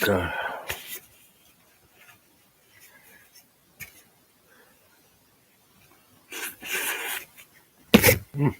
Uh, mm.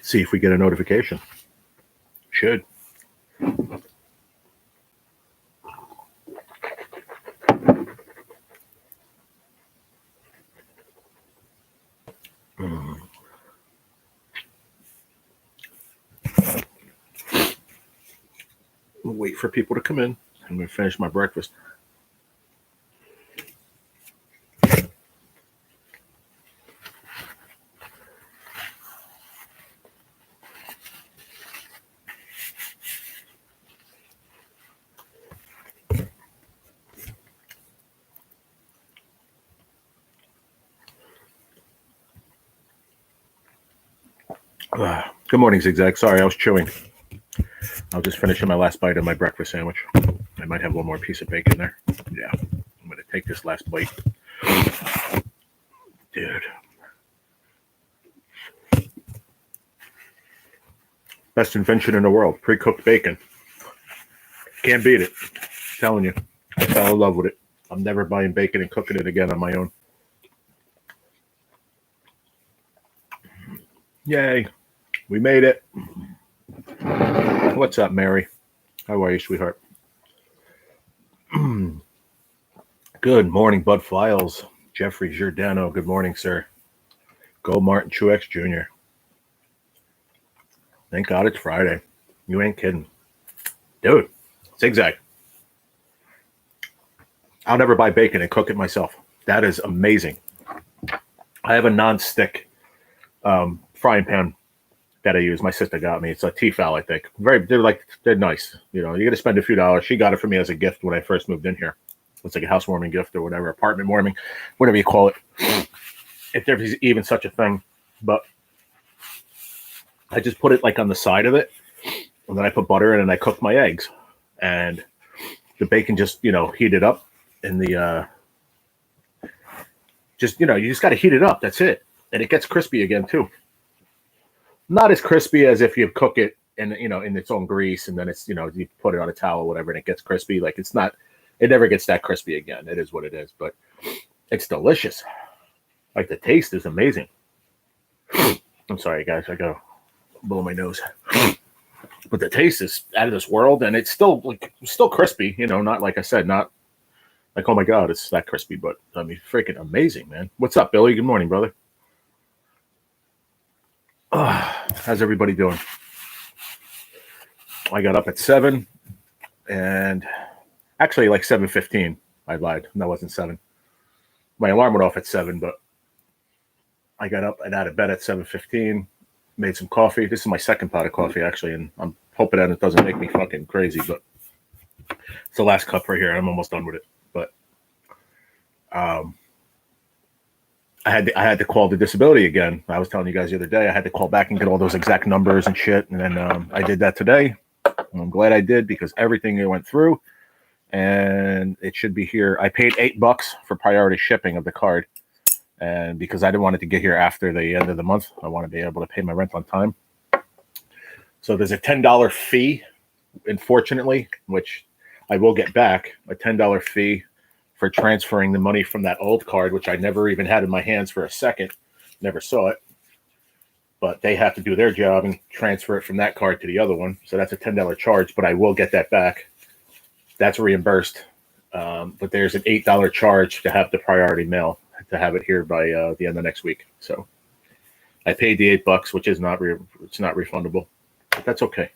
See if we get a notification. Should. We'll wait for people to come in. I'm going to finish my breakfast. Good morning, Zigzag. Sorry, I was chewing. I was just finishing my last bite of my breakfast sandwich. I might have one more piece of bacon there. Yeah, I'm going to take this last bite. Dude. Best invention in the world, pre-cooked bacon. Can't beat it. I'm telling you. I fell in love with it. I'm never buying bacon and cooking it again on my own. Yay. We made it. What's up, Mary? How are you, sweetheart? Good morning, Bud Files. Jeffrey Giordano. Good morning, sir. Go Martin Truex Jr. Thank God it's Friday. You ain't kidding. Dude, Zigzag. I'll never buy bacon and cook it myself. That is amazing. I have a non-stick frying pan that I use. My sister got me. It's a Tefal, I think. They're nice. You know, you got to spend a few dollars. She got it for me as a gift when I first moved in here. It's like a housewarming gift or whatever, apartment warming, whatever you call it. If there's even such a thing. But I just put it like on the side of it, and then I put butter in and I cooked my eggs. And the bacon just, heated up in the you just got to heat it up. That's it. And it gets crispy again too. Not as crispy as if you cook it in its own grease and then it's, you put it on a towel or whatever and it gets crispy. Like it never gets that crispy again. It is what it is, but it's delicious. Like the taste is amazing. I'm sorry, guys. I gotta blow my nose. But the taste is out of this world and it's still crispy, not like I said, not like, oh my God, it's that crispy, but I mean, freaking amazing, man. What's up, Billy? Good morning, brother. How's everybody doing? I got up at 7 and actually like 7:15. I lied. That wasn't 7. My alarm went off at 7, but I got up and out of bed at 7:15, made some coffee. This is my second pot of coffee, actually, and I'm hoping that it doesn't make me fucking crazy, but it's the last cup right here. I'm almost done with it. But I had to call the disability again. I was telling you guys the other day, I had to call back and get all those exact numbers and shit. And then I did that today. And I'm glad I did because everything went through and it should be here. I paid $8 for priority shipping of the card. And because I didn't want it to get here after the end of the month, I want to be able to pay my rent on time. So there's a $10 fee, unfortunately, which I will get back, a $10 fee for transferring the money from that old card, which I never even had in my hands for a second, never saw it. But they have to do their job and transfer it from that card to the other one. So that's a $10 charge, but I will get that back. That's reimbursed. But there's an $8 charge to have the priority mail, to have it here by the end of next week. So I paid the $8, which is not refundable, but that's okay.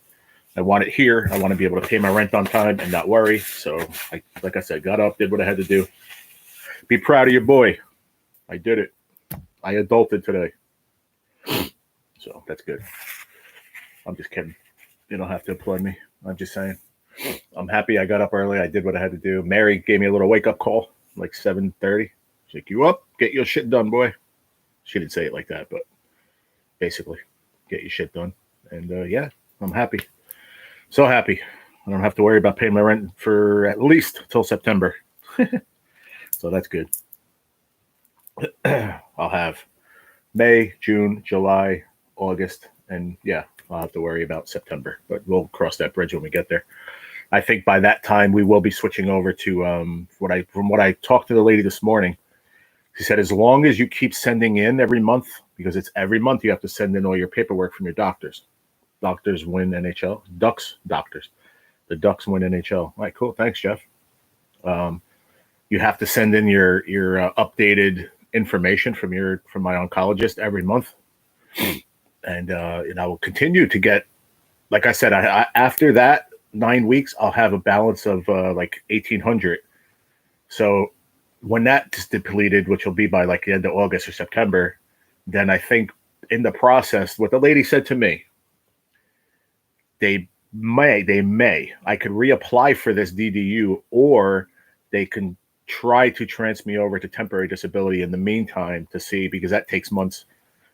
I want it here. I want to be able to pay my rent on time and not worry. So, like I said, got up, did what I had to do. Be proud of your boy. I did it. I adulted today. So, that's good. I'm just kidding. You don't have to applaud me. I'm just saying. I'm happy I got up early. I did what I had to do. Mary gave me a little wake-up call, like 7:30. She's like, you up? Get your shit done, boy. She didn't say it like that, but basically, get your shit done. And yeah, I'm happy. So happy. I don't have to worry about paying my rent for at least till September. So that's good. I'll have May, June, July, August, and yeah, I'll have to worry about September, but we'll cross that bridge when we get there. I think by that time we will be switching over to from what I talked to the lady this morning. She said as long as you keep sending in every month, because it's every month you have to send in all your paperwork from your doctors. Doctors win NHL. Ducks doctors. The Ducks win NHL. All right, cool. Thanks, Jeff. You have to send in your updated information from my oncologist every month, and I will continue to get. Like I said, I after that 9 weeks, I'll have a balance of like 1,800. So when that's depleted, which will be by like the end of August or September, then I think in the process, what the lady said to me, they may, I could reapply for this DDU, or they can try to transfer me over to temporary disability in the meantime to see, because that takes months.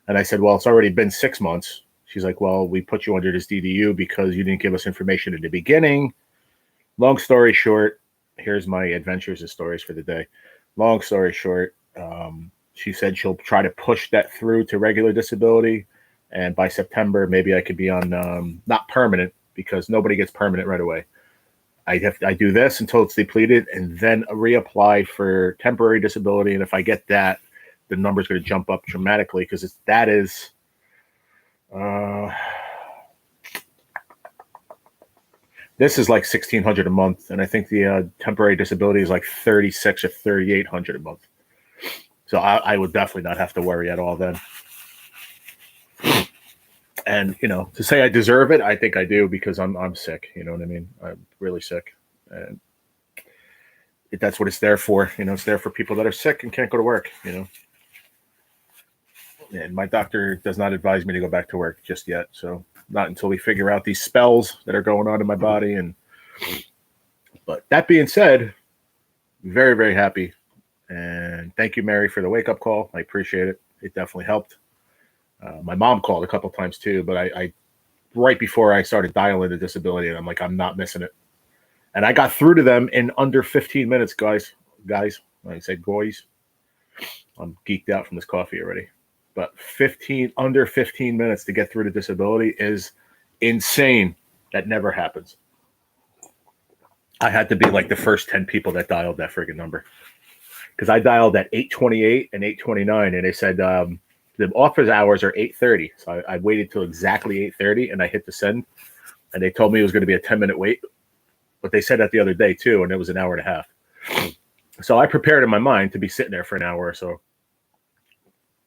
And I said, well, it's already been 6 months. She's like, well, we put you under this DDU because you didn't give us information in the beginning. Long story short, here's my adventures and stories for the day. Long story short, she said she'll try to push that through to regular disability. And by September, maybe I could be on not permanent, because nobody gets permanent right away. I do this until it's depleted, and then reapply for temporary disability. And if I get that, the number's going to jump up dramatically, because that is this is like $1,600 a month, and I think the temporary disability is like $3,600 or $3,800 a month. So I would definitely not have to worry at all then. And to say I deserve it, I think I do, because I'm sick. You know what I mean? I'm really sick, and that's what it's there for. It's there for people that are sick and can't go to work. And my doctor does not advise me to go back to work just yet. So not until we figure out these spells that are going on in my body. But that being said, very, very happy. And thank you, Mary, for the wake-up call. I appreciate it. It definitely helped. My mom called a couple times too, but I right before I started dialing the disability, and I'm like, I'm not missing it. And I got through to them in under 15 minutes, guys. I said, boys, I'm geeked out from this coffee already. But under 15 minutes to get through to disability is insane. That never happens. I had to be like the first 10 people that dialed that friggin' number, because I dialed at 8:28 and 8:29, and they said the office hours are 8:30. So I waited till exactly 8:30, and I hit the send, and they told me it was going to be a 10-minute wait. But they said that the other day too, and it was an hour and a half. So I prepared in my mind to be sitting there for an hour or so.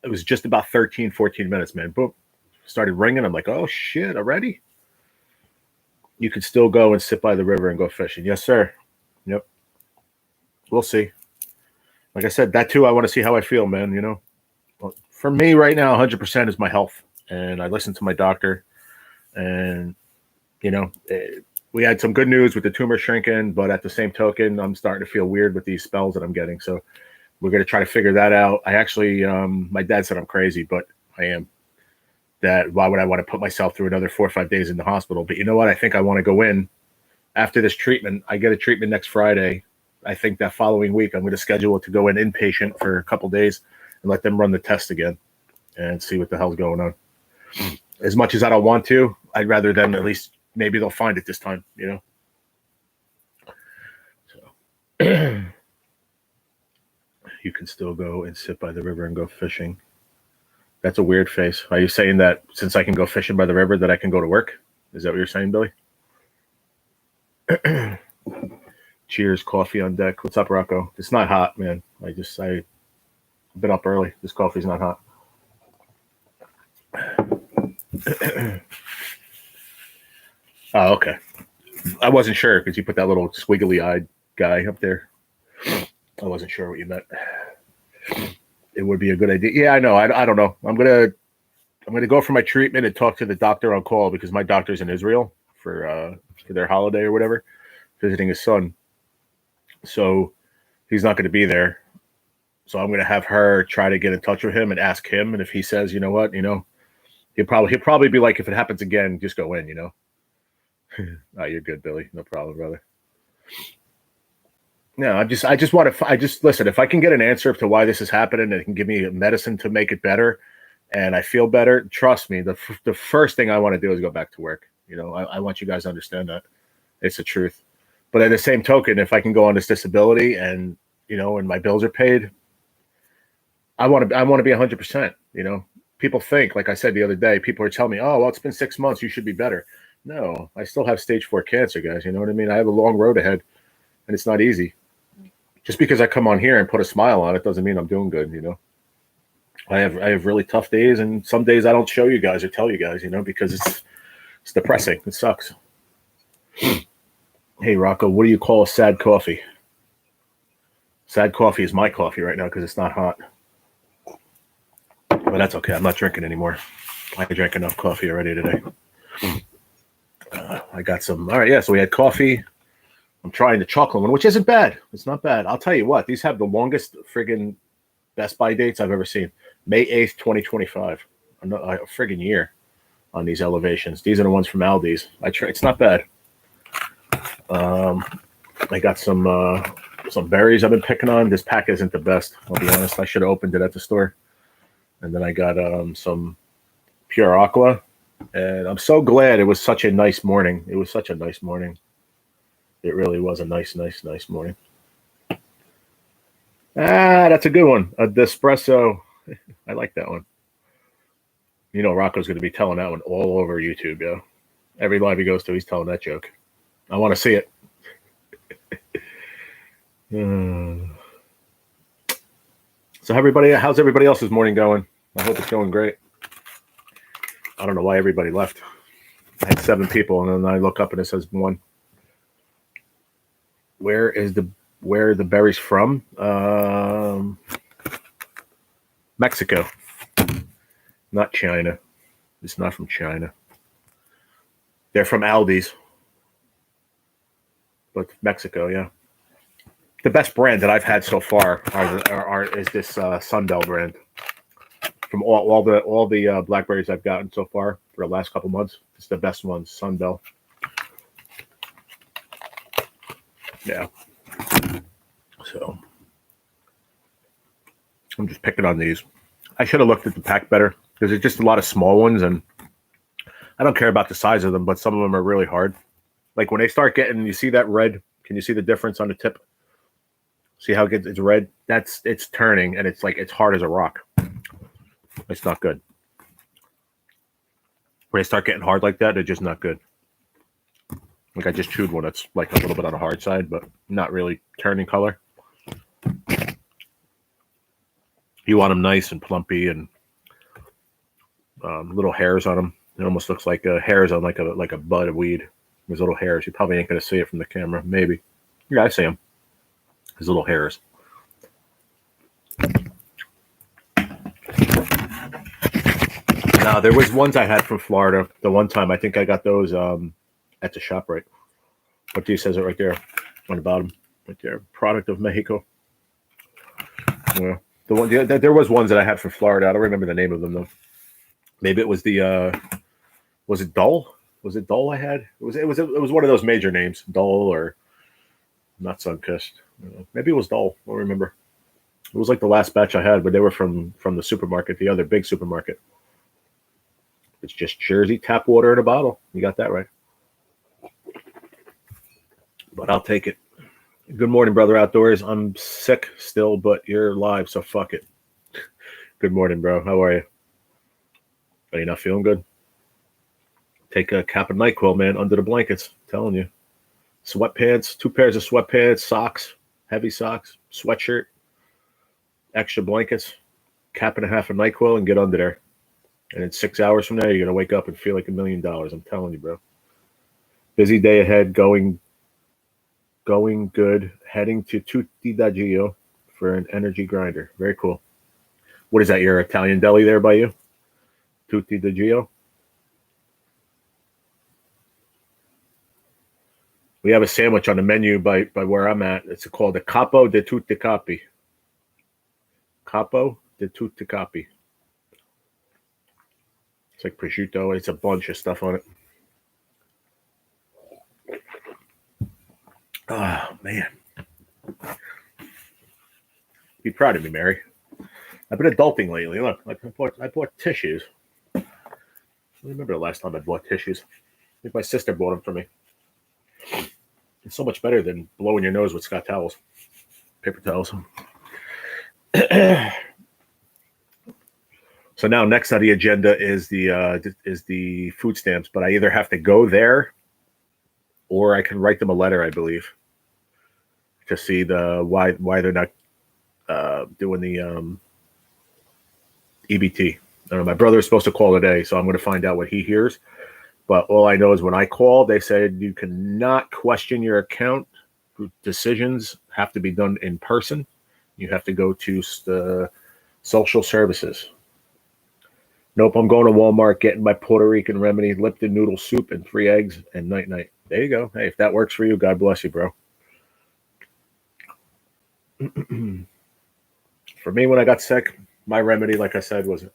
It was just about 13, 14 minutes, man. Boom. Started ringing. I'm like, oh, shit, already? You could still go and sit by the river and go fishing. Yes, sir. Yep. We'll see. Like I said, that too, I want to see how I feel, man. Well, for me right now, 100% is my health. And I listened to my doctor. And, we had some good news with the tumor shrinking. But at the same token, I'm starting to feel weird with these spells that I'm getting. So we're going to try to figure that out. I actually, my dad said I'm crazy, but I am. That why would I want to put myself through another 4 or 5 days in the hospital? But you know what? I think I want to go in after this treatment. I get a treatment next Friday. I think that following week, I'm going to schedule it to go in inpatient for a couple days and let them run the test again and see what the hell's going on. As much as I don't want to, I'd rather them at least, maybe they'll find it this time, So you can still go and sit by the river and go fishing. That's a weird face. Are you saying that since I can go fishing by the river that I can go to work? Is that what you're saying, Billy? Cheers, coffee on deck. What's up, Rocco? It's not hot, man. I've been up early. This coffee's not hot. Oh, okay. I wasn't sure because you put that little squiggly-eyed guy up there. I wasn't sure what you meant. It would be a good idea. Yeah, I know. I don't know. I'm gonna go for my treatment and talk to the doctor on call, because my doctor's in Israel for their holiday or whatever, visiting his son. So he's not going to be there. So I'm going to have her try to get in touch with him and ask him. And if he says, you know what, he'll probably be like, if it happens again, just go in, Oh, you're good, Billy. No problem, brother. No, I just listen. If I can get an answer to why this is happening, and it can give me medicine to make it better, and I feel better, trust me, the first thing I want to do is go back to work. I want you guys to understand that it's the truth. But at the same token, if I can go on this disability and and my bills are paid, I want to be 100%. People think, like I said the other day, people are telling me, "Oh, well, it's been 6 months. You should be better." No, I still have stage 4 cancer, guys. You know what I mean? I have a long road ahead, and it's not easy. Just because I come on here and put a smile on it doesn't mean I'm doing good. I have really tough days, and some days I don't show you guys or tell you guys, because it's depressing. It sucks. Hey, Rocco, what do you call a sad coffee? Sad coffee is my coffee right now because it's not hot. But that's okay. I'm not drinking anymore. I drank enough coffee already today. I got some. All right, yeah. So we had coffee. I'm trying the chocolate one, which isn't bad. It's not bad. I'll tell you what. These have the longest friggin' Best Buy dates I've ever seen. May 8th, 2025. A friggin' year on these elevations. These are the ones from Aldi's. It's not bad. I got some berries I've been picking on. This pack isn't the best. I'll be honest. I should have opened it at the store. And then I got some Pure Aqua. And I'm so glad it was such a nice morning. It was such a nice morning. It really was a nice morning. That's a good one. A Despresso. I like that one. Rocco's going to be telling that one all over YouTube, yo. Every live he goes to, he's telling that joke. I want to see it. So how's everybody else's morning going? I hope it's going great. I don't know why everybody left. I had 7 people, and then I look up and it says 1. Where are the berries from? Mexico, not China. It's not from China. They're from Aldi's, but Mexico, yeah. The best brand that I've had so far is this Sunbell brand. From all the blackberries I've gotten so far for the last couple months, it's the best one, Sunbell. Yeah. So I'm just picking on these. I should have looked at the pack better because there's just a lot of small ones, and I don't care about the size of them, but some of them are really hard. Like when they start getting, you see that red? Can you see the difference on the tip? See how it's red? It's turning, and it's hard as a rock. It's not good. When they start getting hard like that, they're just not good. Like I just chewed one that's like a little bit on the hard side, but not really turning color. You want them nice and plumpy and little hairs on them. It almost looks like hairs on like a bud of weed. There's little hairs. You probably ain't going to see it from the camera. Maybe. Yeah, I see them. There's little hairs. Now, there was ones I had from Florida. The one time, I think I got those at the shop, right? What do you says it right there on the bottom? Right there. Product of Mexico. Yeah. There was ones that I had from Florida. I don't remember the name of them, though. Maybe it was was it Dull? Was it Dull I had? It was one of those major names. Dull or not Sunkist. Maybe it was Dull. I don't remember. It was like the last batch I had, but they were from the supermarket, the other big supermarket. It's just Jersey tap water in a bottle. You got that right. But I'll take it. Good morning, brother outdoors. I'm sick still, but you're live, so fuck it. Good morning, bro. How are you? Are you not feeling good? Take a cap and NyQuil, man, under the blankets. I'm telling you. Sweatpants, 2 pairs of sweatpants, socks, heavy socks, sweatshirt, extra blankets, cap and a half of NyQuil, and get under there. And in 6 hours from now, you're going to wake up and feel like $1 million. I'm telling you, bro. Busy day ahead, going good. Heading to Tutti da Gio for an energy grinder. Very cool. What is that, your Italian deli there by you? Tutti da Gio? We have a sandwich on the menu by where I'm at. It's called the Capo di Tutti Capi. capo di tutti capi. It's like prosciutto. It's a bunch of stuff on it. Oh, man. Be proud of me, Mary. I've been adulting lately. Look, I bought tissues. I remember the last time I bought tissues. I think my sister bought them for me. It's so much better than blowing your nose with Scott towels, paper towels. So now next on the agenda is the food stamps, but I either have to go there or I can write them a letter, I believe, to see why they're not doing the EBT. I don't know. My brother is supposed to call today, so I'm going to find out what he hears. But all I know is when I called, they said you cannot question your account. Decisions have to be done in person. You have to go to the social services. Nope, I'm going to Walmart, getting my Puerto Rican remedy, Lipton noodle soup, and 3 eggs, and night. There you go. Hey, if that works for you, God bless you, bro. For me, when I got sick, my remedy, like I said, was a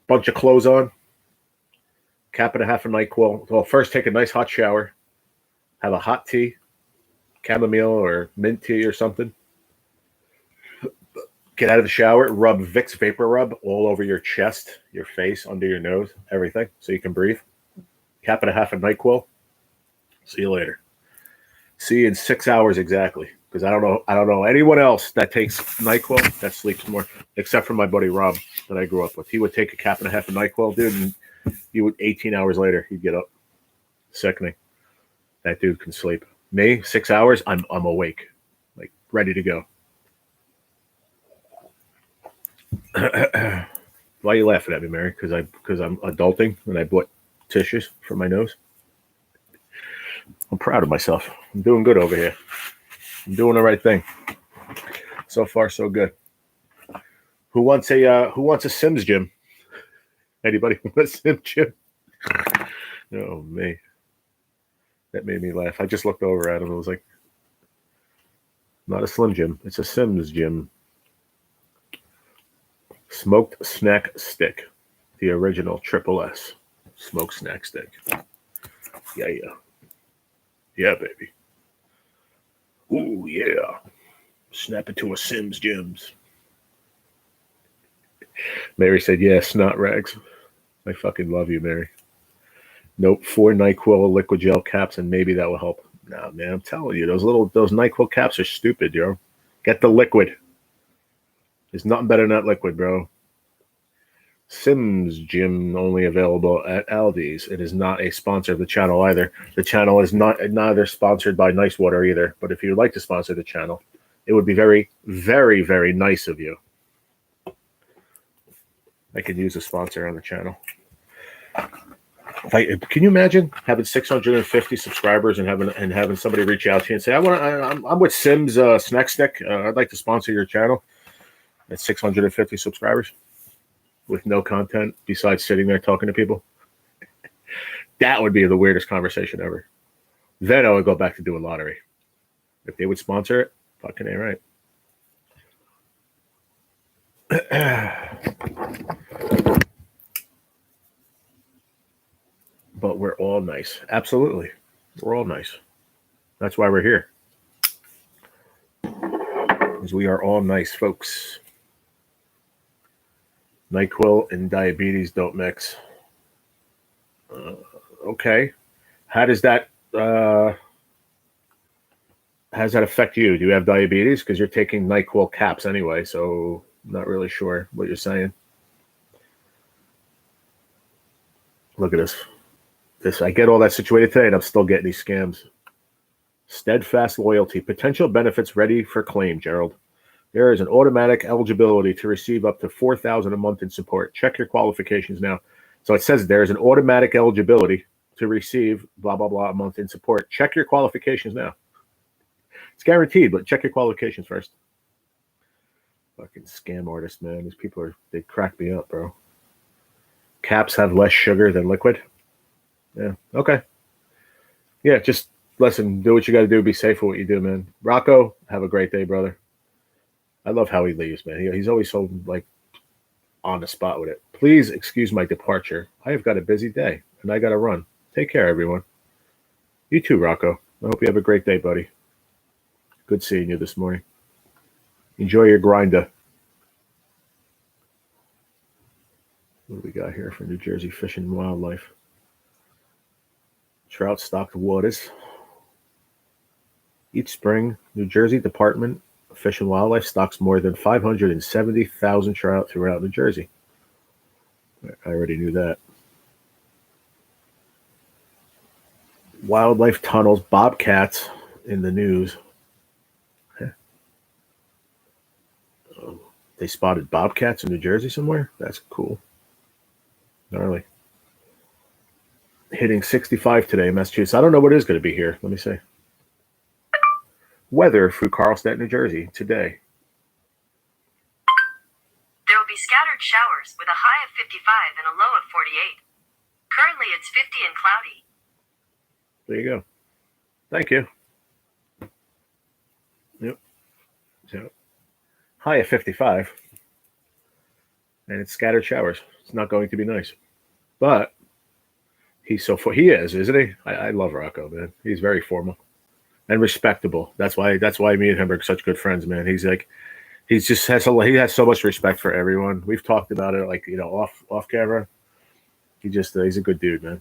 bunch of clothes on, cap and a half of NyQuil. Well, first take a nice hot shower, have a hot tea, chamomile or mint tea or something. Get out of the shower, rub Vicks Vapor Rub all over your chest, your face, under your nose, everything, so you can breathe. Cap and a half of NyQuil. See you later. See you in 6 hours exactly. Because I don't know anyone else that takes NyQuil that sleeps more, except for my buddy Rob that I grew up with. He would take a cap and a half of NyQuil, dude, and he would 18 hours later he'd get up. Sickening. That dude can sleep. Me, 6 hours, I'm awake, like ready to go. Why are you laughing at me, Mary? Because I'm adulting and I bought tissues for my nose. I'm proud of myself. I'm doing good over here. I'm doing the right thing. So far, so good. Who wants a Sims gym? Anybody want a Sims gym? Oh, me. That made me laugh. I just looked over at him. I was like, not a Slim Jim. It's a Sims gym. Smoked snack stick. The original Triple S. Smoked snack stick. Yeah. Yeah, baby. Ooh, yeah. Snap it to a Sims Gyms. Mary said, yeah, snot rags. I fucking love you, Mary. Nope, 4 NyQuil liquid gel caps, and maybe that will help. Nah, man, I'm telling you, those NyQuil caps are stupid, yo. Get the liquid. There's nothing better than that liquid, bro. Sims Gym only available at Aldi's. It is not a sponsor of the channel either. The channel is neither sponsored by Nice Water either. But if you would like to sponsor the channel, it would be very, very, very nice of you. I could use a sponsor on the channel. Can you imagine having 650 subscribers and having somebody reach out to you and say, I'm with Sims Snack Stick. I'd like to sponsor your channel. At 650 subscribers with no content besides sitting there talking to people. That would be the weirdest conversation ever. Then I would go back to doing lottery. If they would sponsor it, fucking A right. But we're all nice. Absolutely. We're all nice. That's why we're here. Because we are all nice folks. NyQuil and diabetes don't mix. Okay. How does that affect you? Do you have diabetes? Because you're taking NyQuil caps anyway, so I'm not really sure what you're saying. Look at this. I get all that situated today, and I'm still getting these scams. Steadfast loyalty. Potential benefits ready for claim, Gerald. There is an automatic eligibility to receive up to $4,000 a month in support. Check your qualifications now. So it says there is an automatic eligibility to receive blah, blah, blah a month in support. Check your qualifications now. It's guaranteed, but check your qualifications first. Fucking scam artists, man. These people they crack me up, bro. Caps have less sugar than liquid. Yeah, okay. Yeah, just listen, do what you got to do. Be safe with what you do, man. Rocco, have a great day, brother. I love how he leaves, man. He's always so like on the spot with it. Please excuse my departure. I have got a busy day and I got to run. Take care, everyone. You too, Rocco. I hope you have a great day, buddy. Good seeing you this morning. Enjoy your grinder. What do we got here for New Jersey Fish and Wildlife? Trout stocked waters. Each spring, New Jersey Department of Fish and Wildlife stocks more than 570,000 trout throughout New Jersey. I already knew that. Wildlife tunnels bobcats in the news. They spotted bobcats in New Jersey somewhere? That's cool. Gnarly. Hitting 65 today in Massachusetts. I don't know what it is going to be here. Let me see. Weather through Carlstadt, New Jersey today. There will be scattered showers with a high of 55 and a low of 48. Currently it's 50 and cloudy. There you go. Thank you. Yep. So, high of 55. And it's scattered showers. It's not going to be nice. But he is, isn't he? I love Rocco, man. He's very formal and respectable. That's why me and him are such good friends, man. He has so much respect for everyone. We've talked about it, like, off camera. He's a good dude, man.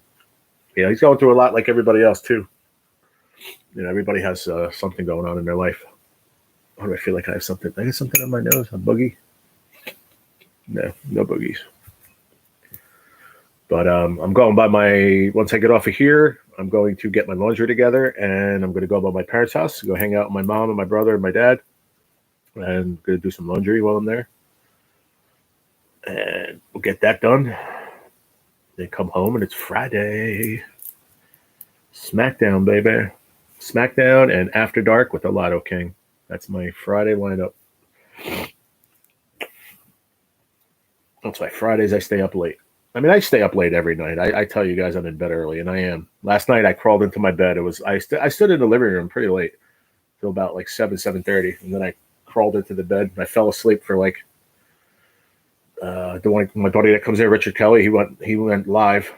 He's going through a lot like everybody else too. Everybody has something going on in their life. Why do I feel like I have something? I got something on my nose, a boogie. No boogies. But I'm going once I get off of here, I'm going to get my laundry together and I'm going to go by my parents' house, go hang out with my mom and my brother and my dad. And I'm going to do some laundry while I'm there. And we'll get that done. Then come home and it's Friday. SmackDown, baby. SmackDown and After Dark with the Lotto King. That's my Friday lineup. That's why Fridays I stay up late. I mean, I stay up late every night. I tell you guys I'm in bed early, and I am. Last night I crawled into my bed. I stood in the living room pretty late, till about like 7:30, and then I crawled into the bed. I fell asleep for like my buddy that comes in, Richard Kelly. He went live.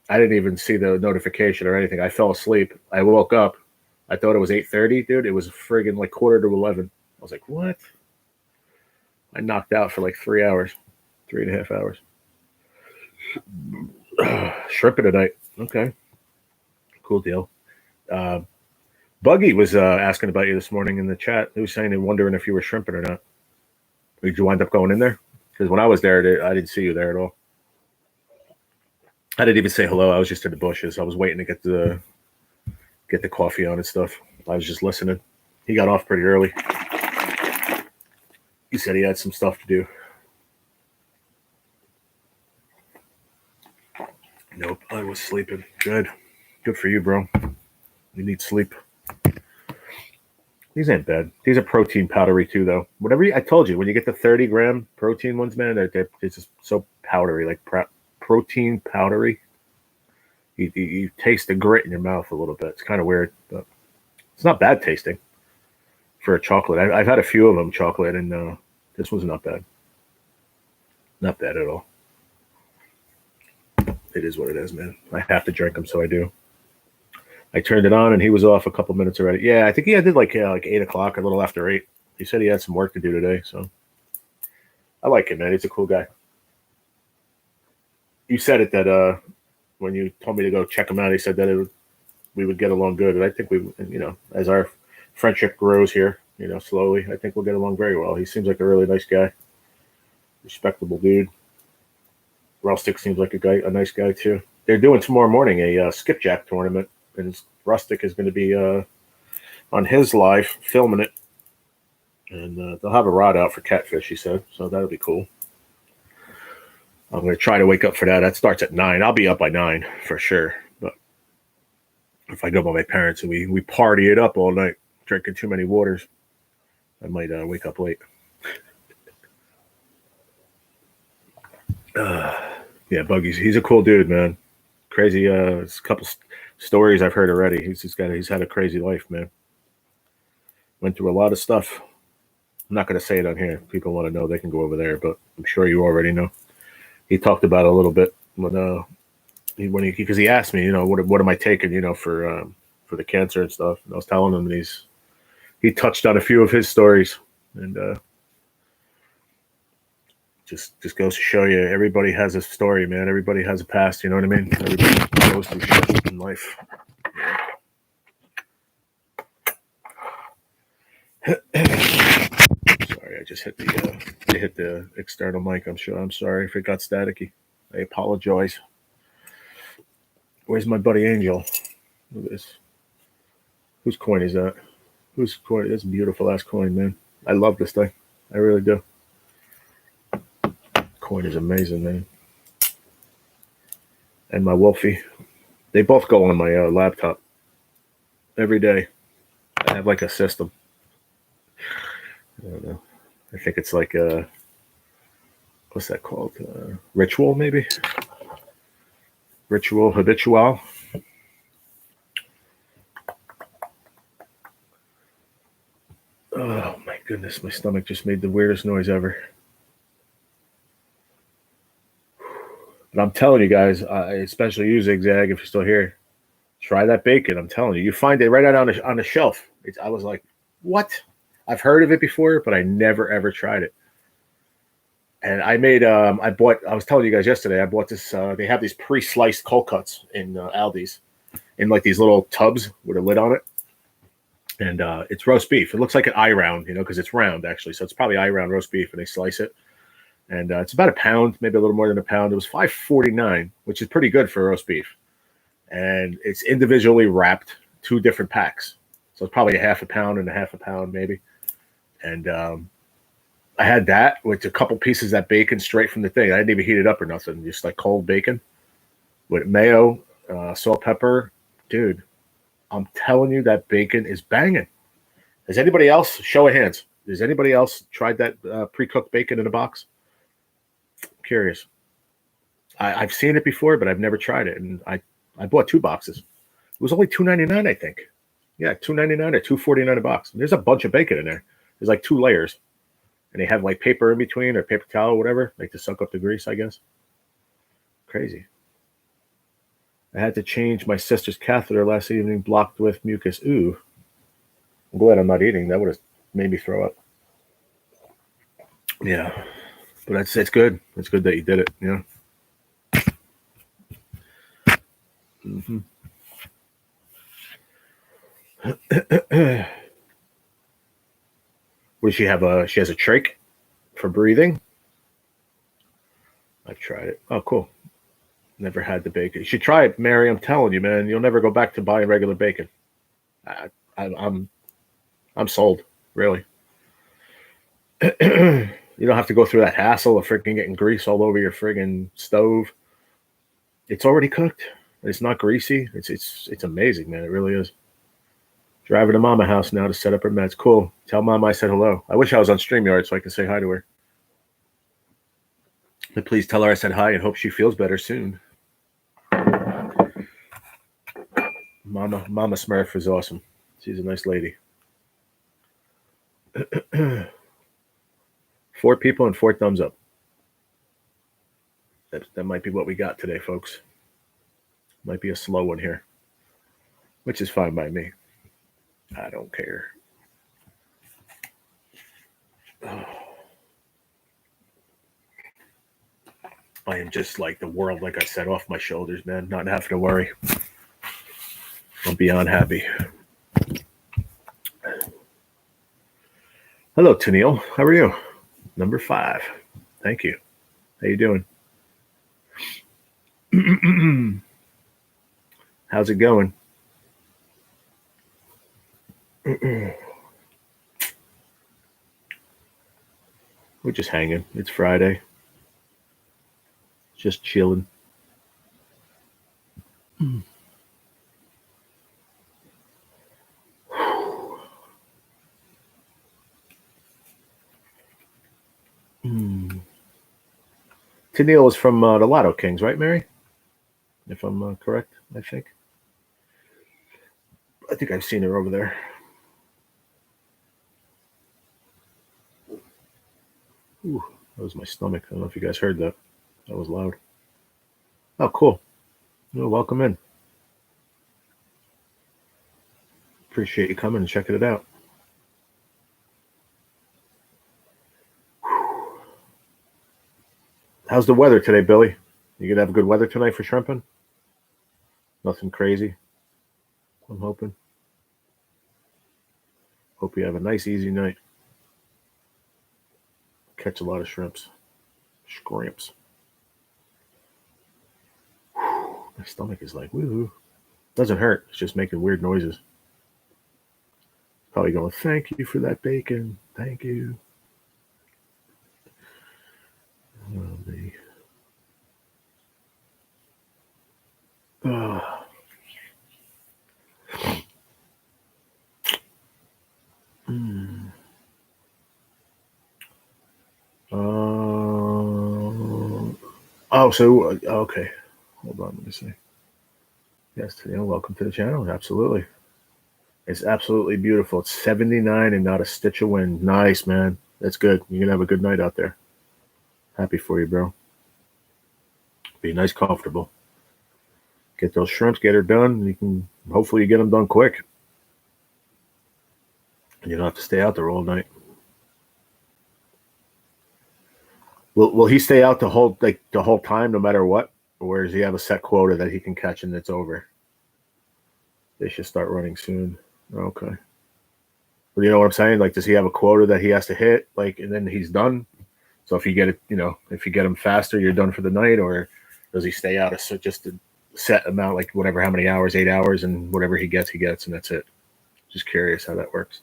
I didn't even see the notification or anything. I fell asleep. I woke up. I thought it was 8:30, dude. It was friggin' like 11:15. I was like, what? I knocked out for like 3 hours, 3.5 hours. Shrimping tonight. Okay. Cool deal. Buggy was asking about you this morning in the chat. He was saying and wondering if you were shrimping or not. Did you wind up going in there? Because when I was there, I didn't see you there at all. I didn't even say hello. I was just in the bushes. I was waiting to get the coffee on and stuff. I was just listening. He got off pretty early. He said he had some stuff to do. Nope, I was sleeping. Good for you, bro. You need sleep. These ain't bad. These are protein powdery too, though. I told you, when you get the 30-gram protein ones, man, they're just so powdery, like protein powdery. You taste the grit in your mouth a little bit. It's kind of weird, but it's not bad tasting for a chocolate. I've had a few of them chocolate, and this was not bad. Not bad at all. It is what it is, man. I have to drink them, so I do. I turned it on, and he was off a couple minutes already. Yeah, I think he did like 8 o'clock, a little after 8. He said he had some work to do today, so I like him, man. He's a cool guy. You said it that when you told me to go check him out, he said that we would get along good, and I think as our friendship grows here, slowly, I think we'll get along very well. He seems like a really nice guy, respectable dude. Rustic seems like a nice guy too. They're doing tomorrow morning a skipjack tournament, and Rustic is going to be on his live filming it, and they'll have a rod out for catfish, he said, so that'll be cool. I'm going to try to wake up for that. That starts at 9. I'll be up by 9 for sure, but if I go by my parents and we party it up all night, drinking too many waters, I might wake up late. Yeah, Buggy's. He's a cool dude, man. Crazy. A couple stories I've heard already. He's had a crazy life, man. Went through a lot of stuff. I'm not going to say it on here. If people want to know, they can go over there, but I'm sure you already know. He talked about it a little bit because he asked me, what am I taking, for the cancer and stuff. And I was telling him, and he touched on a few of his stories, and just goes to show you, everybody has a story, man. Everybody has a past. You know what I mean? Everybody goes through shit in life. Sorry, I just hit the external mic. I'm sorry if it got staticky. I apologize. Where's my buddy Angel? Look at this. Whose coin is that? Whose coin? That's a beautiful ass coin, man. I love this thing. I really do. Coin is amazing, man. And my Wolfie. They both go on my laptop every day. I have like a system. I don't know. I think it's like what's that called? Ritual, maybe? Ritual, habitual. Oh my goodness, my stomach just made the weirdest noise ever. But I'm telling you guys, especially you, Zigzag, if you're still here, try that bacon. I'm telling you, you find it right out on the shelf. I was like, what? I've heard of it before, but I never ever tried it. And I was telling you guys yesterday, I bought this. They have these pre-sliced cold cuts in Aldi's, in like these little tubs with a lid on it. And it's roast beef. It looks like an eye round, because it's round actually. So it's probably eye round roast beef, and they slice it. And it's about a pound, maybe a little more than a pound. It was $5.49, which is pretty good for roast beef. And it's individually wrapped, 2 different packs. So it's probably a half a pound and a half a pound maybe. And I had that with a couple pieces of that bacon straight from the thing. I didn't even heat it up or nothing. Just like cold bacon with mayo, salt, pepper. Dude, I'm telling you, that bacon is banging. Has anybody else, show of hands, has anybody else tried that pre-cooked bacon in a box? I'm curious. I've seen it before, but I've never tried it. And I bought 2 boxes. It was only $2.99, I think. Yeah, $2.99 or $2.49 a box. And there's a bunch of bacon in there. There's like 2 layers. And they have like paper in between, or paper towel or whatever, like to suck up the grease, I guess. Crazy. I had to change my sister's catheter last evening, blocked with mucus. Ooh. I'm glad I'm not eating. That would have made me throw up. Yeah. But it's good. It's good that you did it, Mm-hmm. What does she have? She has a trach for breathing. I've tried it. Oh, cool. Never had the bacon. You should try it, Mary. I'm telling you, man. You'll never go back to buying regular bacon. I'm sold, really. You don't have to go through that hassle of freaking getting grease all over your friggin' stove. It's already cooked. It's not greasy. It's amazing, man. It really is. Driving to Mama house now to set up her meds. Cool. Tell Mama I said hello. I wish I was on StreamYard so I could say hi to her. But please tell her I said hi and hope she feels better soon. Mama Smurf is awesome. She's a nice lady. 4 people and 4 thumbs up. That might be what we got today, folks. Might be a slow one here, which is fine by me. I don't care. I am just like the world, like I said, off my shoulders, man. Not having to worry. I'm beyond happy. Hello, Tennille. How are you? Number 5. Thank you. How you doing? How's it going? We're just hanging. It's Friday. Just chilling. Tennille is from the Lotto Kings, right, Mary? If I'm correct, I think. I think I've seen her over there. Ooh, that was my stomach. I don't know if you guys heard that. That was loud. Oh, cool. Well, welcome in. Appreciate you coming and checking it out. How's the weather today, Billy? You gonna have good weather tonight for shrimping? Nothing crazy. I'm hoping. Hope you have a nice, easy night. Catch a lot of shrimps. Scrimps. My stomach is like, woo. Doesn't hurt. It's just making weird noises. Probably going, thank you for that bacon. Thank you. Oh, me. Oh. Mm. Okay. Hold on, let me see. Yes, welcome to the channel. Absolutely. It's absolutely beautiful. It's 79 and not a stitch of wind. Nice, man. That's good. You're going to have a good night out there. Happy for you, bro. Be nice, comfortable. Get those shrimps, get her done. You can hopefully you get them done quick. And you don't have to stay out there all night. Will he stay out the whole time no matter what? Or does he have a set quota that he can catch and it's over? They should start running soon. Okay. Well, you know what I'm saying? Like, does he have a quota that he has to hit? Like, and then he's done. So if you get it, if you get him faster, you're done for the night. Or does he stay out just a set amount, like whatever, how many hours, 8 hours, and whatever he gets, and that's it. Just curious how that works.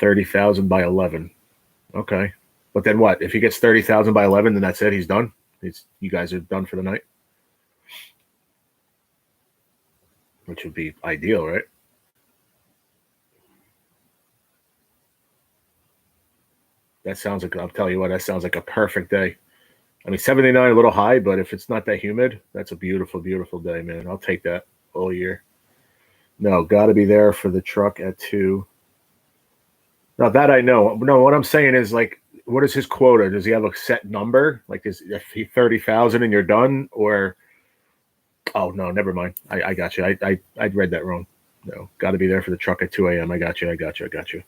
30,000 by 11. Okay. But then what? If he gets 30,000 by 11, then that's it. He's done. You guys are done for the night, which would be ideal, right? That sounds like, I'll tell you what, that sounds like a perfect day. I mean, 79 a little high, but if it's not that humid, that's a beautiful, beautiful day, man. I'll take that all year. No, got to be there for the truck at 2. Now that I know. No, what I'm saying is, like, what is his quota? Does he have a set number? Like, if he 30,000 and you're done, or oh no, never mind. I got you. I read that wrong. No, got to be there for the truck at 2 a.m. I got you.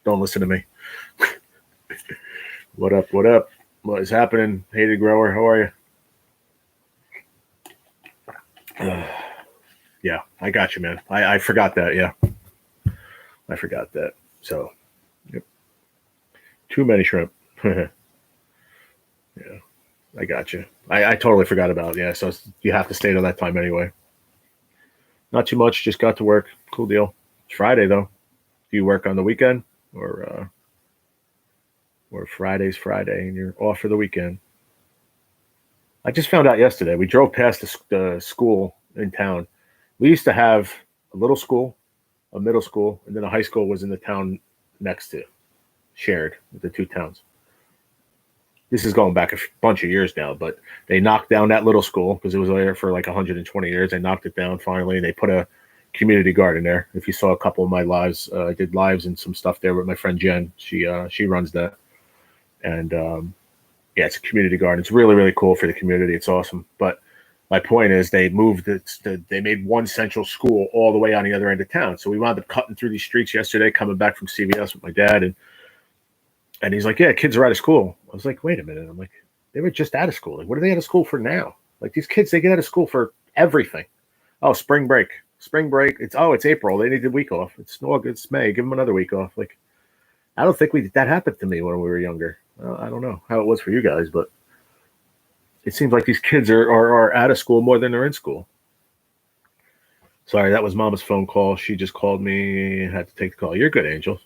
Don't listen to me. What up? What up? What is happening? Hated grower, how are you? Yeah, I got you, man. I forgot that. Yeah, I forgot that. So, yep. Too many shrimp. Yeah, I got you. I totally forgot about it. Yeah, so you have to stay till that time anyway. Not too much. Just got to work. Cool deal. It's Friday though. Do you work on the weekend or Friday's Friday and you're off for the weekend? I just found out yesterday. We drove past the school in town. We used to have a little school, a middle school, and then a high school was in the town next to, shared with the two towns. This is going back a bunch of years now, but they knocked down that little school because it was there for like 120 years. They knocked it down finally, and they put a community garden there. If you saw a couple of my lives, I did lives and some stuff there with my friend Jen. She runs that, and yeah, it's a community garden. It's really, really cool for the community. It's awesome. But my point is they moved they made one central school all the way on the other end of town. So we wound up cutting through these streets yesterday, coming back from CVS with my dad. And he's like, yeah, kids are out of school. I was like, wait a minute. I'm like, they were just out of school. Like, what are they out of school for now? Like, these kids, they get out of school for everything. Oh, spring break. It's April. They need a week off. It's August, it's May. Give them another week off. Like, I don't think that happened to me when we were younger. I don't know how it was for you guys, but it seems like these kids are out of school more than they're in school. Sorry, that was Mama's phone call. She just called me. Had to take the call. You're good, Angel.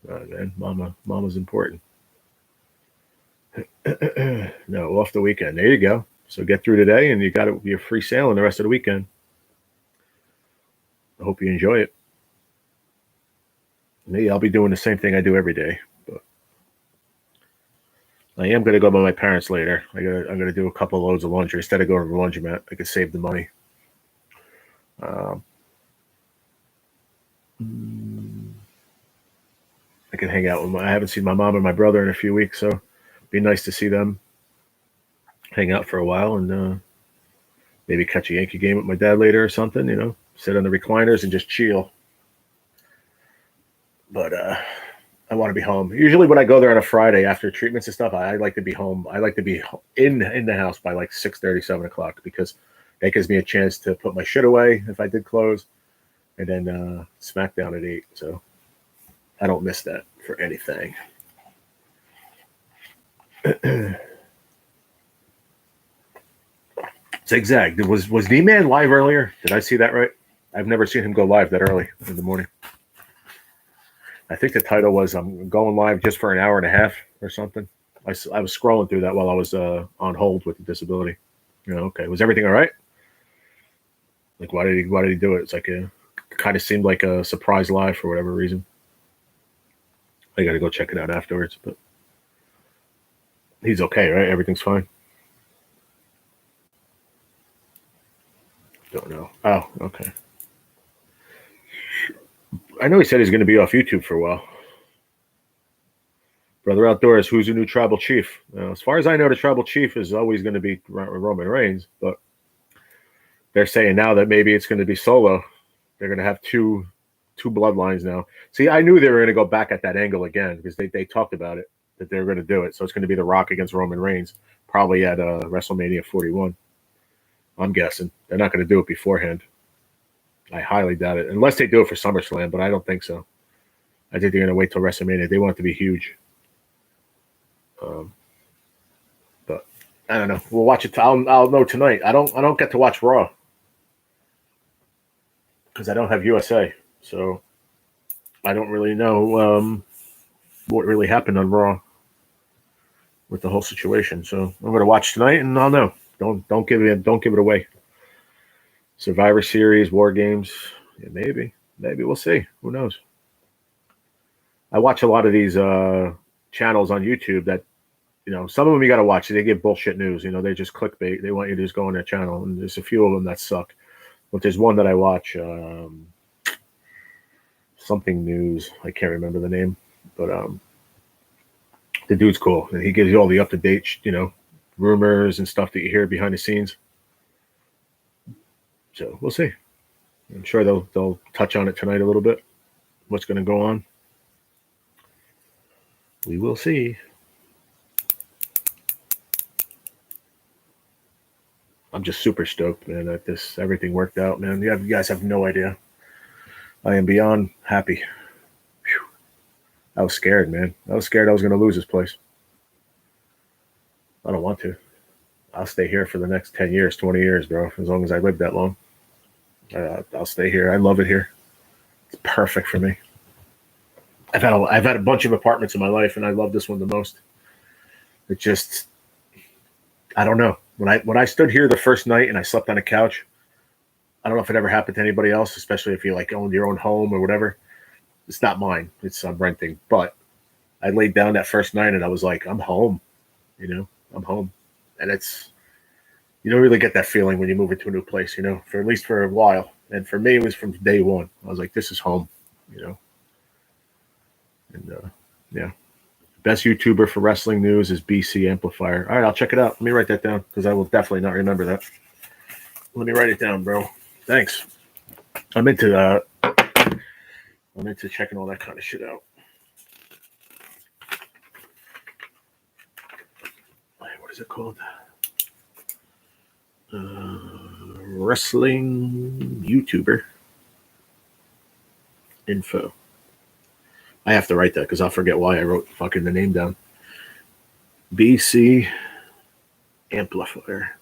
Man, Mama's important. No, off the weekend. There you go. So get through today, and you got it. You're free sailing the rest of the weekend. I hope you enjoy it. Me, I'll be doing the same thing I do every day. But I am going to go by my parents later. I'm going to do a couple of loads of laundry instead of going to the laundromat. I could save the money. I could hang out with I haven't seen my mom and my brother in a few weeks, so it'd be nice to see them hang out for a while and maybe catch a Yankee game with my dad later or something, sit on the recliners and just chill. But I want to be home. Usually when I go there on a Friday after treatments and stuff, I like to be home. I like to be in the house by like 6:30, 7 o'clock, because that gives me a chance to put my shit away if I did close, and then smack down at 8. So I don't miss that for anything. Zigzag. Was D-Man live earlier? Did I see that right? I've never seen him go live that early in the morning. I think the title was I'm going live just for an hour and a half or something. I was scrolling through that while I was on hold with the disability. Okay. Was everything all right? Like, why did he do it? It's like kind of seemed like a surprise live for whatever reason. I got to go check it out afterwards, but he's okay, right? Everything's fine. Don't know. Oh, okay. I know he said he's going to be off YouTube for a while. Brother Outdoors, who's the new tribal chief? As far as I know, the tribal chief is always going to be Roman Reigns, but they're saying now that maybe it's going to be Solo. They're going to have two bloodlines now. See, I knew they were going to go back at that angle again because they talked about it, that they were going to do it. So it's going to be The Rock against Roman Reigns, probably at WrestleMania 41. I'm guessing. They're not going to do it beforehand. I highly doubt it, unless they do it for SummerSlam, but I don't think so. I think they're going to wait till WrestleMania. They want it to be huge. But I don't know. We'll watch it. I'll know tonight. I don't get to watch Raw because I don't have USA, so I don't really know what really happened on Raw with the whole situation. So I'm going to watch tonight, and I'll know. Don't give it away. Survivor Series, War Games, yeah, maybe we'll see. Who knows? I watch a lot of these channels on YouTube that, some of them you got to watch. They give bullshit news. They just clickbait. They want you to just go on their channel, and there's a few of them that suck. But there's one that I watch, something news. I can't remember the name, but the dude's cool, and he gives you all the up to date, rumors and stuff that you hear behind the scenes. So we'll see. I'm sure they'll touch on it tonight a little bit. What's going to go on? We will see. I'm just super stoked, man, that everything worked out, man. You guys have no idea. I am beyond happy. Whew. I was scared, man. I was scared I was going to lose this place. I don't want to. I'll stay here for the next 10 years, 20 years, bro, as long as I live that long. I'll stay here. I love it here. It's perfect for me. I've had a bunch of apartments in my life, and I love this one the most. It just, I don't know. When I stood here the first night and I slept on a couch, I don't know if it ever happened to anybody else, especially if you like own your own home or whatever. It's not mine. I'm renting. But I laid down that first night and I was like, I'm home. I'm home. And you don't really get that feeling when you move into a new place, for at least for a while. And for me, it was from day one. I was like, this is home, And yeah. Best YouTuber for wrestling news is BC Amplifier. All right, I'll check it out. Let me write that down because I will definitely not remember that. Let me write it down, bro. Thanks. I'm into checking all that kind of shit out. What is it called? Wrestling YouTuber info. I have to write that because I'll forget why I wrote fucking the name down. BC Amplifier.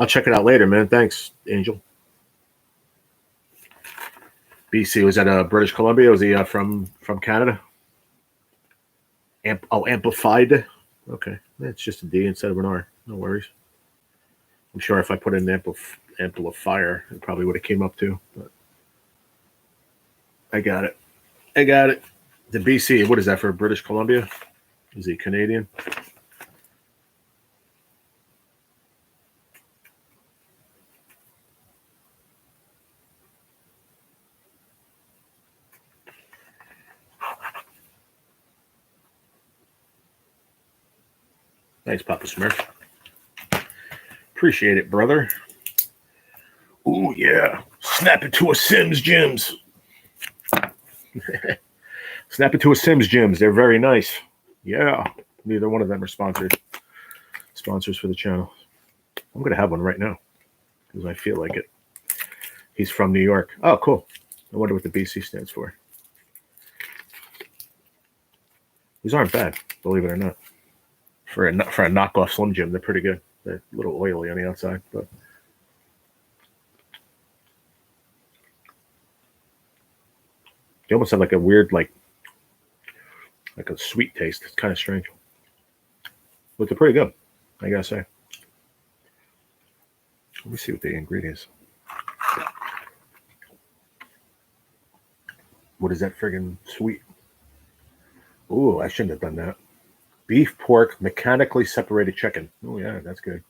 I'll check it out later, man. Thanks, Angel. BC, was that British Columbia? Was he from Canada? Amplified. Okay, it's just a D instead of an R. No worries. I'm sure if I put in amplifier, it probably would have came up too. But I got it. The BC, what is that for British Columbia? Is he Canadian? Thanks, Papa Smurf. Appreciate it, brother. Ooh, yeah. Snap it to a Sims Gyms. Snap it to a Sims Gyms. They're very nice. Yeah. Neither one of them are sponsors for the channel. I'm going to have one right now because I feel like it. He's from New York. Oh, cool. I wonder what the BC stands for. These aren't bad, believe it or not. For a knockoff Slim Jim, they're pretty good. They're a little oily on the outside, but they almost have like a weird, like a sweet taste. It's kind of strange. But they're pretty good, I gotta say. Let me see what the ingredients. What is that friggin' sweet? Ooh, I shouldn't have done that. Beef, pork, mechanically separated chicken. Oh, yeah, that's good.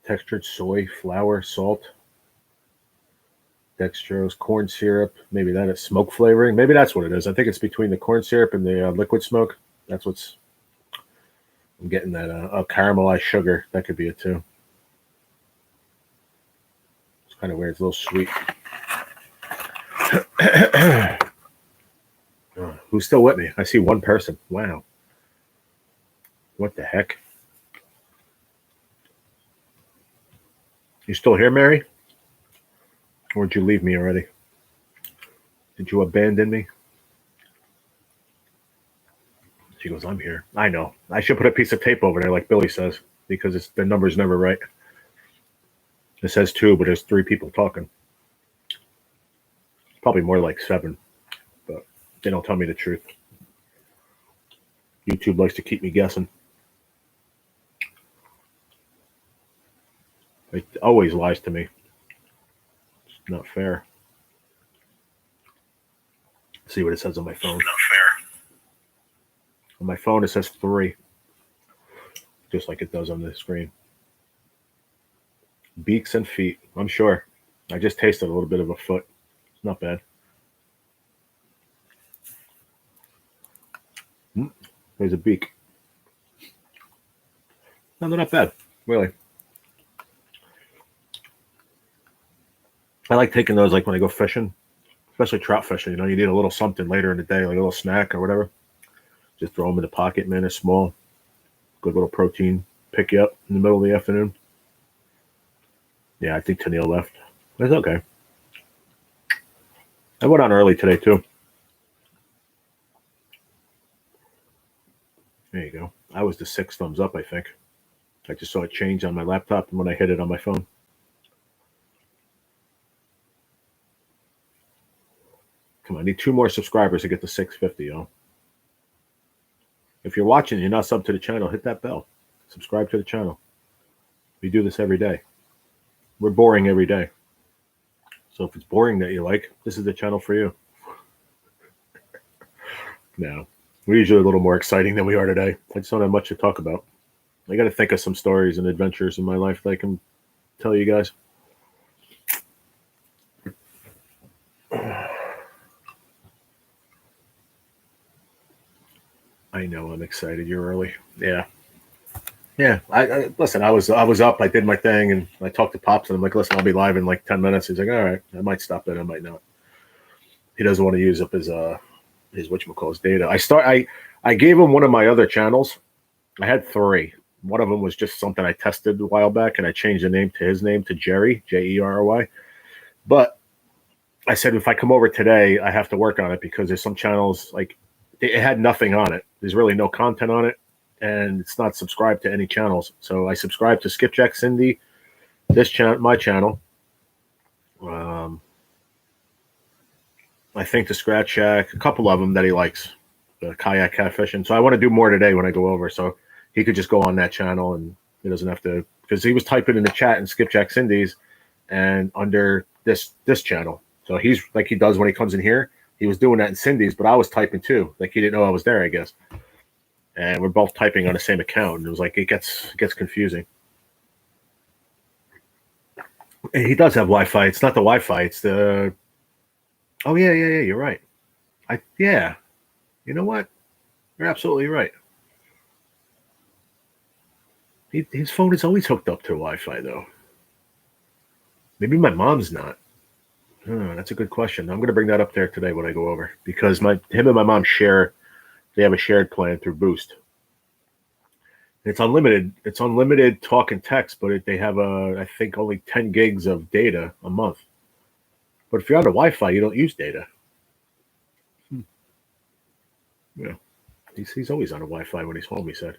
Textured soy, flour, salt, dextrose, corn syrup. Maybe that is smoke flavoring. Maybe that's what it is. I think it's between the corn syrup and the liquid smoke. That's what's... I'm getting that caramelized sugar. That could be it, too. It's kind of weird. It's a little sweet. Who's still with me? I see one person. Wow. What the heck? You still here, Mary? Or did you leave me already? Did you abandon me? She goes, I'm here. I know. I should put a piece of tape over there like Billy says because the number's never right. It says 2, but there's 3 people talking. Probably more like 7, but they don't tell me the truth. YouTube likes to keep me guessing. It always lies to me. It's not fair. Let's see what it says on my phone. It's not fair. On my phone, it says 3. Just like it does on the screen. Beaks and feet. I'm sure. I just tasted a little bit of a foot. It's not bad. There's a beak. No, they're not bad. Really. I like taking those like when I go fishing, especially trout fishing. You know, you need a little something later in the day, like a little snack or whatever. Just throw them in the pocket, man. They're small. Good little protein. Pick you up in the middle of the afternoon. Yeah, I think Tennille left. It's okay. I went on early today, too. There you go. I was the 6 thumbs up, I think. I just saw it change on my laptop and when I hit it on my phone. Come on, I need 2 more subscribers to get to 650, y'all. If you're watching and you're not subbed to the channel, hit that bell. Subscribe to the channel. We do this every day. We're boring every day. So if it's boring that you like, this is the channel for you. No. We're usually a little more exciting than we are today. I just don't have much to talk about. I got to think of some stories and adventures in my life that I can tell you guys. I know I'm excited. You're early. Yeah. Yeah. I listen, I was up. I did my thing and I talked to Pops and I'm like, listen, I'll be live in like 10 minutes. He's like, all right, I might stop it. I might not. He doesn't want to use up his whatchamacallit data. I gave him one of my other channels. I had 3. One of them was just something I tested a while back and I changed the name to his name to Jerry, Jery. But I said, if I come over today, I have to work on it because there's some channels like it had nothing on it. There's really no content on it. And it's not subscribed to any channels. So I subscribed to Skipjack Cindy, this channel, my channel. I think to Scratch Shack, a couple of them that he likes, the kayak catfishing. So I want to do more today when I go over. So he could just go on that channel and he doesn't have to, because he was typing in the chat in Skipjack Cindy's and under this channel. So he's like he does when he comes in here. He was doing that in Cindy's, but I was typing too. Like he didn't know I was there, I guess. And we're both typing on the same account. And it was like it gets confusing. And he does have Wi-Fi. It's not the Wi-Fi. It's the. Oh yeah. You're right. Yeah. You know what? You're absolutely right. His phone is always hooked up to Wi-Fi, though. Maybe my mom's not. That's a good question. I'm going to bring that up there today when I go over because him and my mom share. They have a shared plan through Boost. It's unlimited. It's unlimited talk and text, but they have I think only 10 gigs of data a month. But if you're on the Wi-Fi, you don't use data. Yeah, he's always on the Wi-Fi when he's home. He said.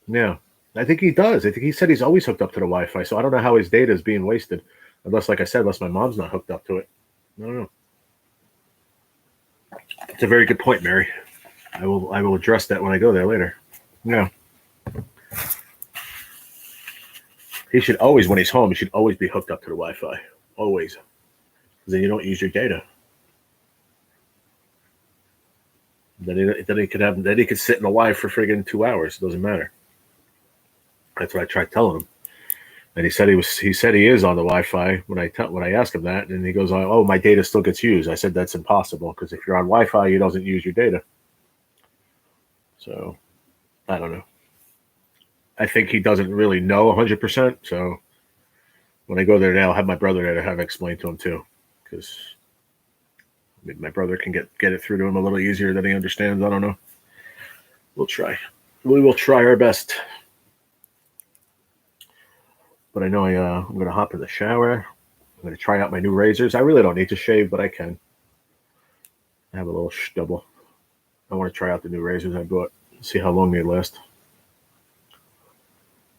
Yeah, I think he does. I think he said he's always hooked up to the Wi-Fi. So I don't know how his data is being wasted, unless, like I said, unless my mom's not hooked up to it. I don't know. It's a very good point, Mary. I will address that when I go there later. Yeah. He should always, when he's home, he should always be hooked up to the Wi-Fi. Always. Because then you don't use your data. Then he could sit in the Wi for friggin' 2 hours. It doesn't matter. That's what I tried telling him. And he said he is on the Wi-Fi when I asked him that, and he goes, "Oh, my data still gets used." I said that's impossible because if you're on Wi-Fi, you doesn't use your data. So I don't know. I think he doesn't really know 100%. So when I go there now, I'll have my brother there to have it explained to him too, because my brother can get it through to him a little easier than he understands. I don't know. We'll try. We will try our best. But I know I'm going to hop in the shower. I'm going to try out my new razors. I really don't need to shave, but I can. I have a little stubble. I want to try out the new razors I bought. See how long they last.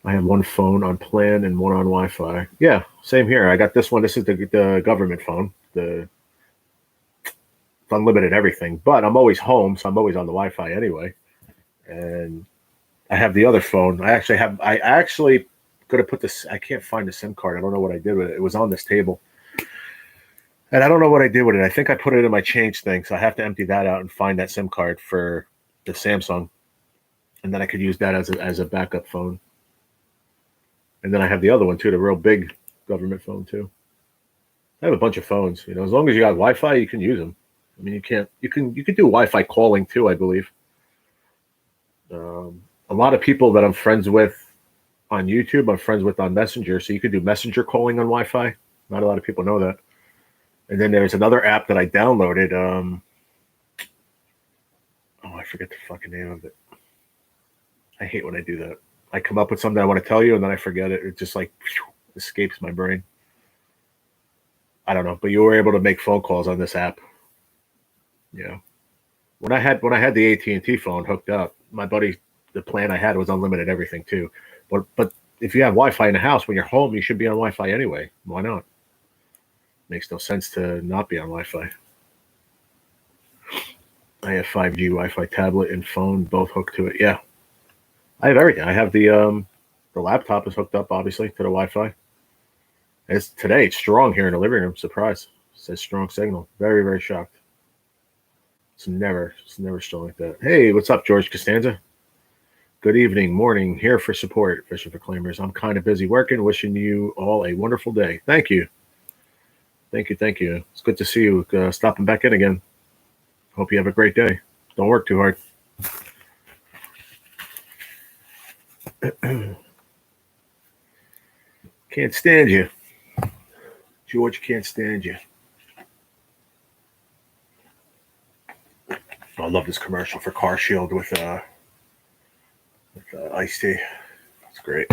I have one phone on plan and one on Wi-Fi. Yeah, same here. I got this one. This is the government phone. It's unlimited everything. But I'm always home, so I'm always on the Wi-Fi anyway. And I have the other phone. I actually going to put this. I can't find the SIM card. I don't know what I did with it. It was on this table. And I don't know what I did with it. I think I put it in my change thing. So I have to empty that out and find that SIM card for the Samsung. And then I could use that as a backup phone. And then I have the other one too, the real big government phone too. I have a bunch of phones. As long as you got Wi-Fi, you can use them. I mean, you can do Wi-Fi calling too, I believe. A lot of people that I'm friends with on YouTube, I'm friends with on Messenger. So you can do Messenger calling on Wi-Fi. Not a lot of people know that. And then there's another app that I downloaded. I forget the fucking name of it. I hate when I do that. I come up with something I want to tell you, and then I forget it. It just escapes my brain. I don't know, but you were able to make phone calls on this app. Yeah. When I had the AT&T phone hooked up, my buddy, the plan I had was unlimited everything too. But if you have Wi-Fi in the house when you're home, you should be on Wi-Fi anyway. Why not? Makes no sense to not be on Wi-Fi. I have 5G Wi-Fi tablet and phone both hooked to it. Yeah, I have everything. I have the laptop is hooked up obviously to the Wi-Fi. It's strong here in the living room. Surprise! It says strong signal. Very, very shocked. It's never strong like that. Hey, what's up, George Costanza? Good evening, morning, here for support, Fishing for Claimers. I'm kind of busy working. Wishing you all a wonderful day. Thank you. Thank you. It's good to see you stopping back in again. Hope you have a great day. Don't work too hard. Can't stand you. George can't stand you. I love this commercial for Car Shield with iced tea. It's great.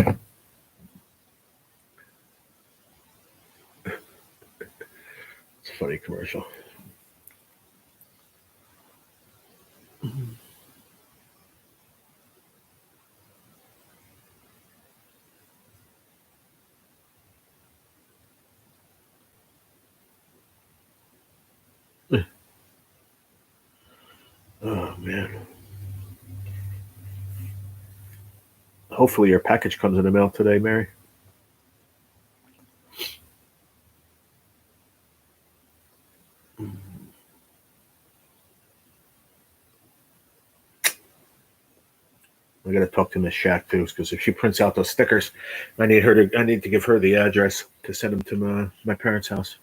It's a funny commercial. Oh man. Hopefully your package comes in the mail today, Mary. I got to talk to Miss Shack too, because if she prints out those stickers, I need to give her the address to send them to my parents' house.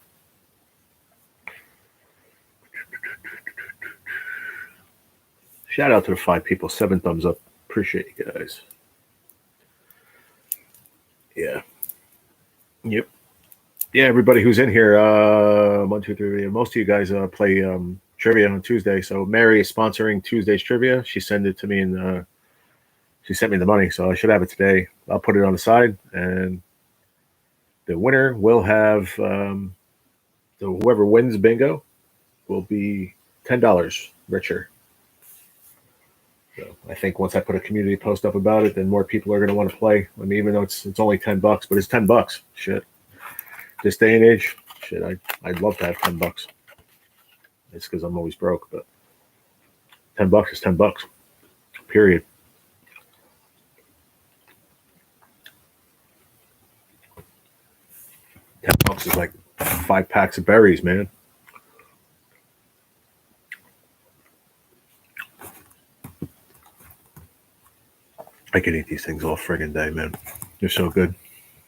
Shout out to the 5 people, 7 thumbs up. Appreciate you guys. Yeah. Yep. Yeah, everybody who's in here, 1, 2, 3. Most of you guys play trivia on Tuesday. So Mary is sponsoring Tuesday's trivia. She sent it to me and she sent me the money, so I should have it today. I'll put it on the side, and the winner will have whoever wins bingo will be $10 richer. So I think once I put a community post up about it, then more people are going to want to play. I mean, even though it's only $10, but it's $10. Shit, this day and age, shit, I'd love to have $10. It's because I'm always broke, but $10 is $10. Period. $10 is like 5 packs of berries, man. I can eat these things all friggin' day, man. They're so good.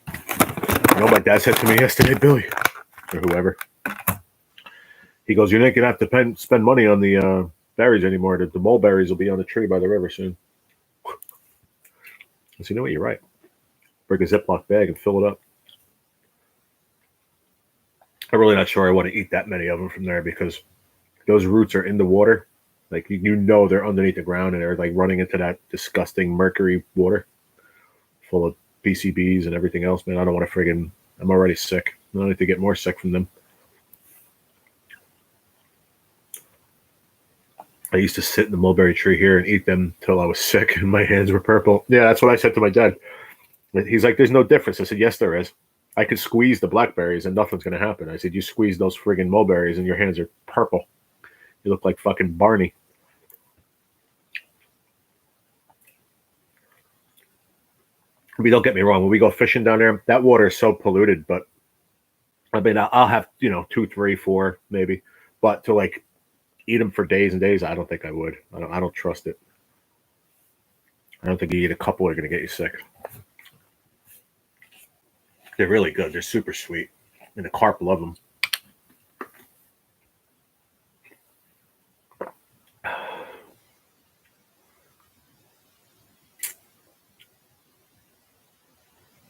You know, my dad said to me yesterday, Billy, or whoever, he goes, "You're not gonna have to spend money on the berries anymore. The mulberries will be on the tree by the river soon." I said, "You know what? You're right. Bring a Ziploc bag and fill it up." I'm really not sure I want to eat that many of them from there because those roots are in the water. Like you know they're underneath the ground and they're like running into that disgusting mercury water full of PCBs and everything else, man. I don't want to friggin'. I'm already sick. I don't need to get more sick from them. I used to sit in the mulberry tree here and eat them till I was sick and my hands were purple. Yeah, that's what I said to my dad. He's like, "There's no difference." I said, "Yes, there is. I could squeeze the blackberries and nothing's going to happen." I said, "You squeeze those friggin' mulberries and your hands are purple. You look like fucking Barney." I mean, don't get me wrong. When we go fishing down there, that water is so polluted. But I mean, I'll have 2, 3, 4 maybe. But to like eat them for days and days, I don't think I would. I don't trust it. I don't think you eat a couple are going to get you sick. They're really good. They're super sweet, and the carp love them.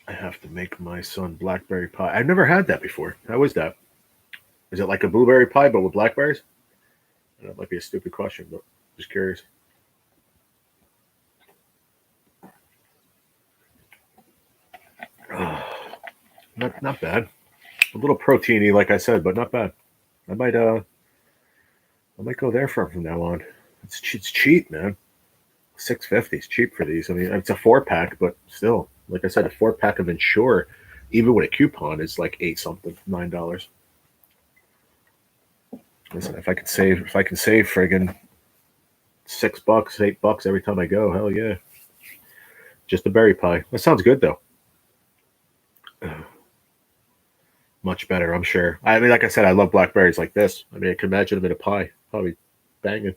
I have to make my son blackberry pie. I've never had that before. How is that? Is it like a blueberry pie but with blackberries? That might be a stupid question, but just curious. Not bad. A little proteiny, like I said, but not bad. I might go there from now on. It's cheap, man. $6.50 is cheap for these. I mean, it's a 4-pack, but still, like I said, a 4-pack of Ensure, even with a coupon, is like 8 something, $9. Listen, if I can save friggin' $6, $8 every time I go, hell yeah. Just a berry pie. That sounds good though. Much better, I'm sure. I mean, like I said, I love blackberries like this. I mean, I can imagine them in a pie. Probably banging.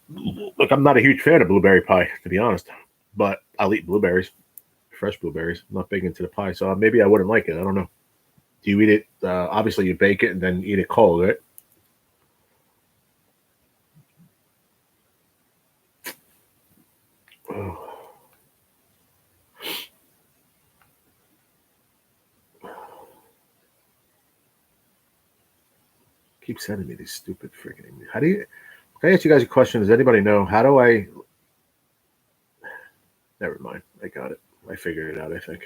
Look, I'm not a huge fan of blueberry pie, to be honest, but I'll eat blueberries, fresh blueberries. I'm not big into the pie, so maybe I wouldn't like it. I don't know. Do you eat it? Obviously, you bake it and then eat it cold, right? Oh. Keep sending me these stupid freaking. How do you? Can I ask you guys a question? Does anybody know how do I? Never mind. I got it. I figured it out. I think.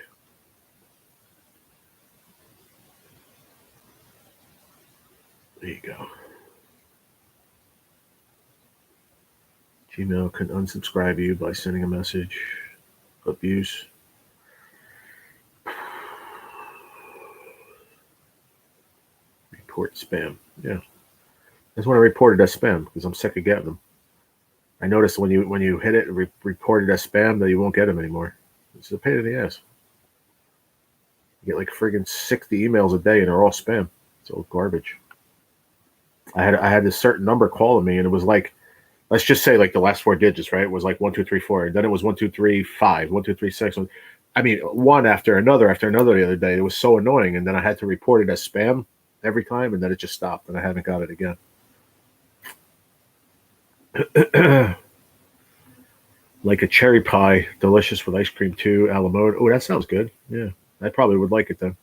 There you go. Gmail can unsubscribe you by sending a message. Abuse. Report spam. Yeah. That's when I reported as spam because I'm sick of getting them. I noticed when you hit it, reported as spam, that you won't get them anymore. It's a pain in the ass. You get like friggin' 60 emails a day and they're all spam. It's all garbage. I had this certain number calling me and it was like, let's just say like the last 4 digits, right? It was like 1, 2, 3, 4. And then it was 1, 2, 3, 5, 1, 2, 3, 6. I mean, one after another the other day. It was so annoying. And then I had to report it as spam every time. And then it just stopped and I haven't got it again. Like a cherry pie, delicious with ice cream too. A la mode. Oh, that sounds good. Yeah, I probably would like it then.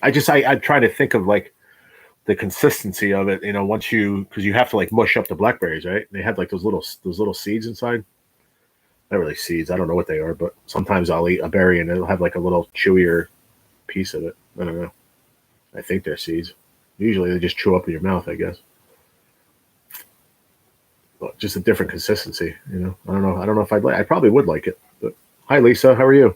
I'm trying to think of like the consistency of it. You know, once you because you have to like mush up the blackberries, right? They have like those little seeds inside. Not really seeds. I don't know what they are, but sometimes I'll eat a berry and it'll have like a little chewier piece of it. I don't know. I think they're seeds. Usually they just chew up in your mouth, I guess. But just a different consistency, you know. I don't know. I don't know if I'd like. I probably would like it. But hi, Lisa. How are you?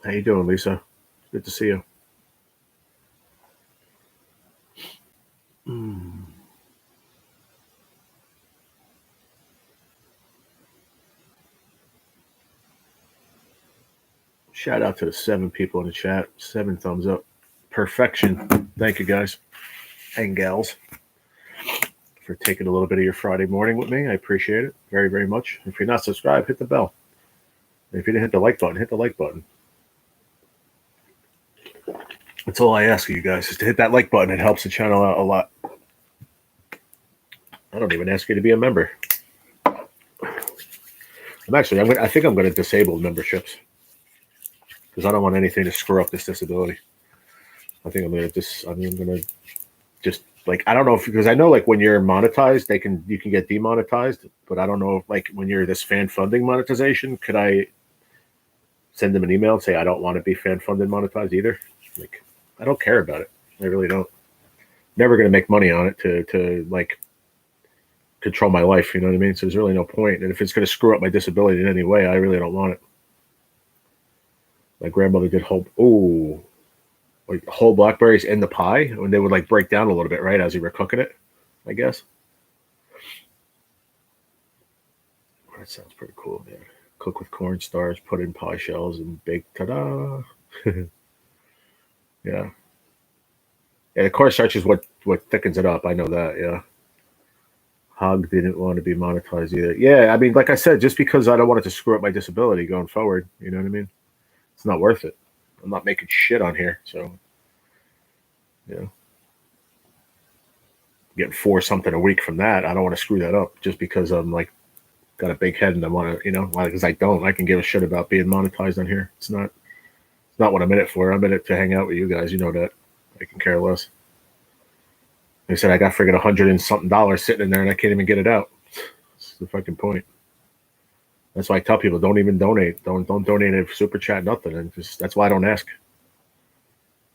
How you doing, Lisa? Good to see you. Mm. Shout out to the 7 people in the chat. 7 thumbs up. Perfection. Thank you, guys and gals, for taking a little bit of your Friday morning with me. I appreciate it very, very much. If you're not subscribed, hit the bell. And if you didn't hit the like button, hit the like button. That's all I ask of you guys is to hit that like button. It helps the channel out a lot. I don't even ask you to be a member. I think I'm gonna disable memberships because I don't want anything to screw up this disability. I think I'm gonna just like I don't know if because I know like when you're monetized, you can get demonetized, but I don't know if like when you're this fan funding monetization, could I send them an email and say I don't want to be fan funded monetized either? Like I don't care about it. I really don't. Never gonna make money on it to like control my life, you know what I mean? So there's really no point. And if it's gonna screw up my disability in any way, I really don't want it. My grandmother did whole blackberries in the pie when they would like break down a little bit, right, as you were cooking it, I guess. That sounds pretty cool, man. Cook with cornstarch, put in pie shells, and bake. Ta-da! Yeah. And the cornstarch is what thickens it up. I know that. Yeah. Hog didn't want to be monetized either. Yeah, I mean, like I said, just because I don't want it to screw up my disability going forward, you know what I mean? It's not worth it. I'm not making shit on here, so yeah. Getting 4 something a week from that, I don't want to screw that up just because I'm like got a big head and I want to, you know, because I don't. I can give a shit about being monetized on here. It's not what I'm in it for. I'm in it to hang out with you guys. You know that. I can care less. They said I got friggin' $100 and something sitting in there and I can't even get it out. That's the fucking point. That's why I tell people don't even donate. Don't donate a super chat, nothing. And just that's why I don't ask.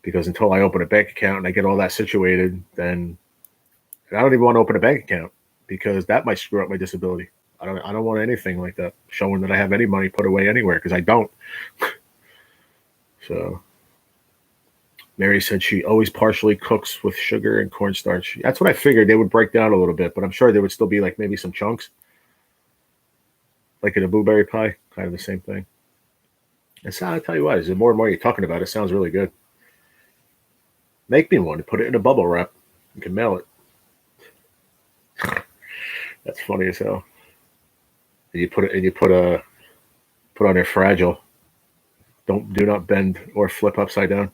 Because until I open a bank account and I get all that situated, then I don't even want to open a bank account because that might screw up my disability. I don't want anything like that showing that I have any money put away anywhere because I don't. So Mary said she always partially cooks with sugar and cornstarch. That's what I figured. They would break down a little bit, but I'm sure there would still be like maybe some chunks. Like in a blueberry pie, kind of the same thing. I'll tell you what, the more and more you're talking about it, it sounds really good. Make me one and put it in a bubble wrap. You can mail it. That's funny as hell. And you put on there fragile. Do not bend or flip upside down.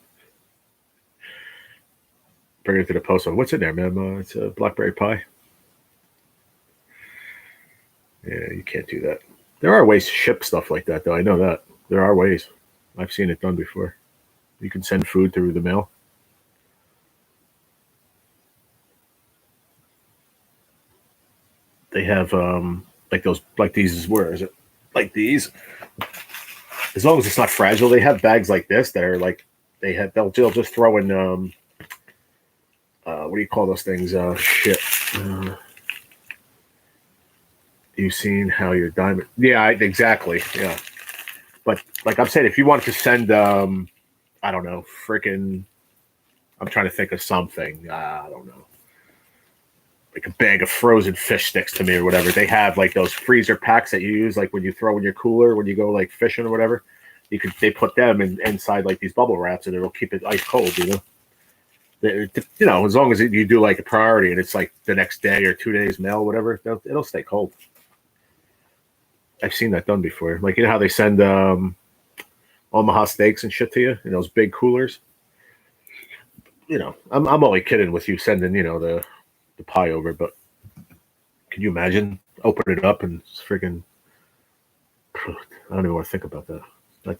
Bring it to the post office. What's in there, man? It's a blackberry pie. Yeah, you can't do that. There are ways to ship stuff like that, though. I know that. There are ways. I've seen it done before. You can send food through the mail. They have like these. Where is it? Like these. As long as it's not fragile, they have bags like this that are like they'll just throw in what do you call those things? Shit. You've seen how your diamond? Yeah, exactly. Yeah, but like I'm saying, if you wanted to send, I don't know, freaking, I'm trying to think of something. I don't know, like a bag of frozen fish sticks to me or whatever. They have like those freezer packs that you use, like when you throw in your cooler when you go like fishing or whatever. They put them inside like these bubble wraps and it'll keep it ice cold. You know, as long as you do like a priority and it's like the next day or 2 days mail, whatever, it'll stay cold. I've seen that done before. Like, you know how they send Omaha steaks and shit to you in those big coolers. You know, I'm only kidding with you sending, you know, the pie over, but can you imagine open it up and it's freaking? I don't even want to think about that.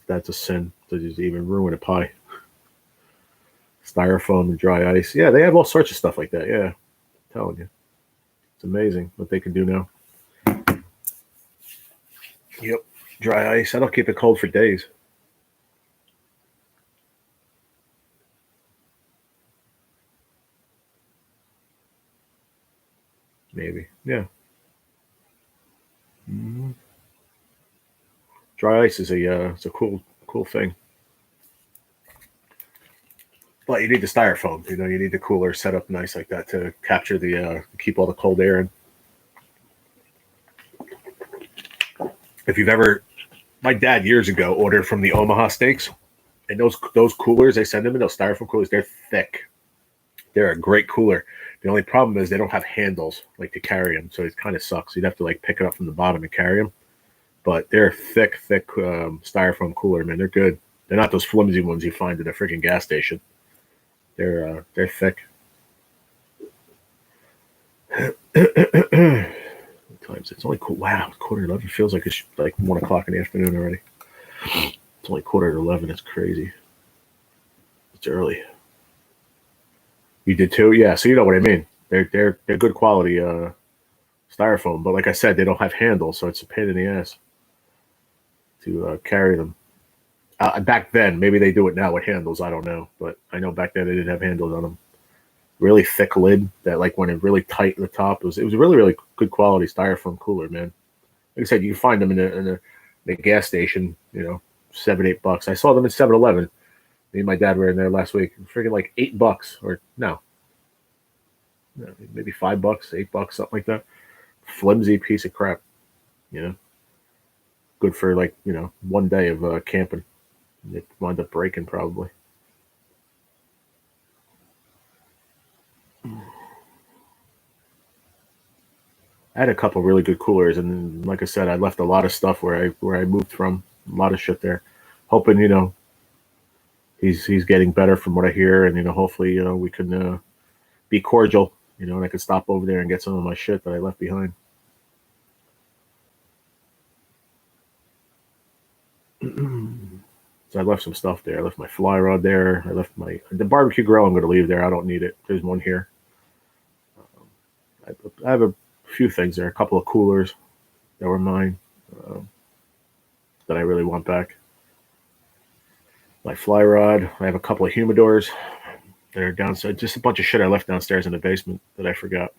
That's a sin to just even ruin a pie. Styrofoam and dry ice. Yeah, they have all sorts of stuff like that. Yeah, I'm telling you, it's amazing what they can do now. Yep, dry ice. That'll keep it cold for days. Maybe. Yeah. Mm-hmm. Dry ice is it's a cool thing. But you need the styrofoam. You know, you need the cooler set up nice like that to capture keep all the cold air in. If you've ever, my dad years ago ordered from the Omaha Steaks, and those coolers they send them in those styrofoam coolers, they're thick. They're a great cooler. The only problem is they don't have handles like to carry them, so it kind of sucks. You'd have to like pick it up from the bottom and carry them. But they're thick styrofoam cooler, man. They're good. They're not those flimsy ones you find at a freaking gas station. They're thick. Times it's only cool. Wow, 11:15. Feels like it's like 1 o'clock in the afternoon already. It's only 11:15. It's crazy. It's early. You did too, yeah. So you know what I mean. They're good quality styrofoam, but like I said, they don't have handles, so it's a pain in the ass to carry them. Back then, maybe they do it now with handles. I don't know, but I know back then they didn't have handles on them. Really thick lid that, like, when it really tight in the top, it was a really good quality styrofoam cooler, man. Like I said, you can find them in the gas station, you know, $7-8. I saw them at 7-Eleven. Me and my dad were in there last week. Freaking like $8, or no, maybe $5, $8, something like that. Flimsy piece of crap, you know. Good for, like, you know, one day of camping. It wound up breaking probably. I had a couple really good coolers, and like I said, I left a lot of stuff where I moved from. A lot of shit there, hoping, you know, he's getting better from what I hear, and, you know, hopefully, you know, we can be cordial, you know, and I can stop over there and get some of my shit that I left behind. So I left some stuff there. I left my fly rod there. I left the barbecue grill. I'm going to leave there. I don't need it. There's one here. I have a few things there. A couple of coolers that were mine that I really want back. My fly rod. I have a couple of humidors that are downstairs. Just a bunch of shit I left downstairs in the basement that I forgot.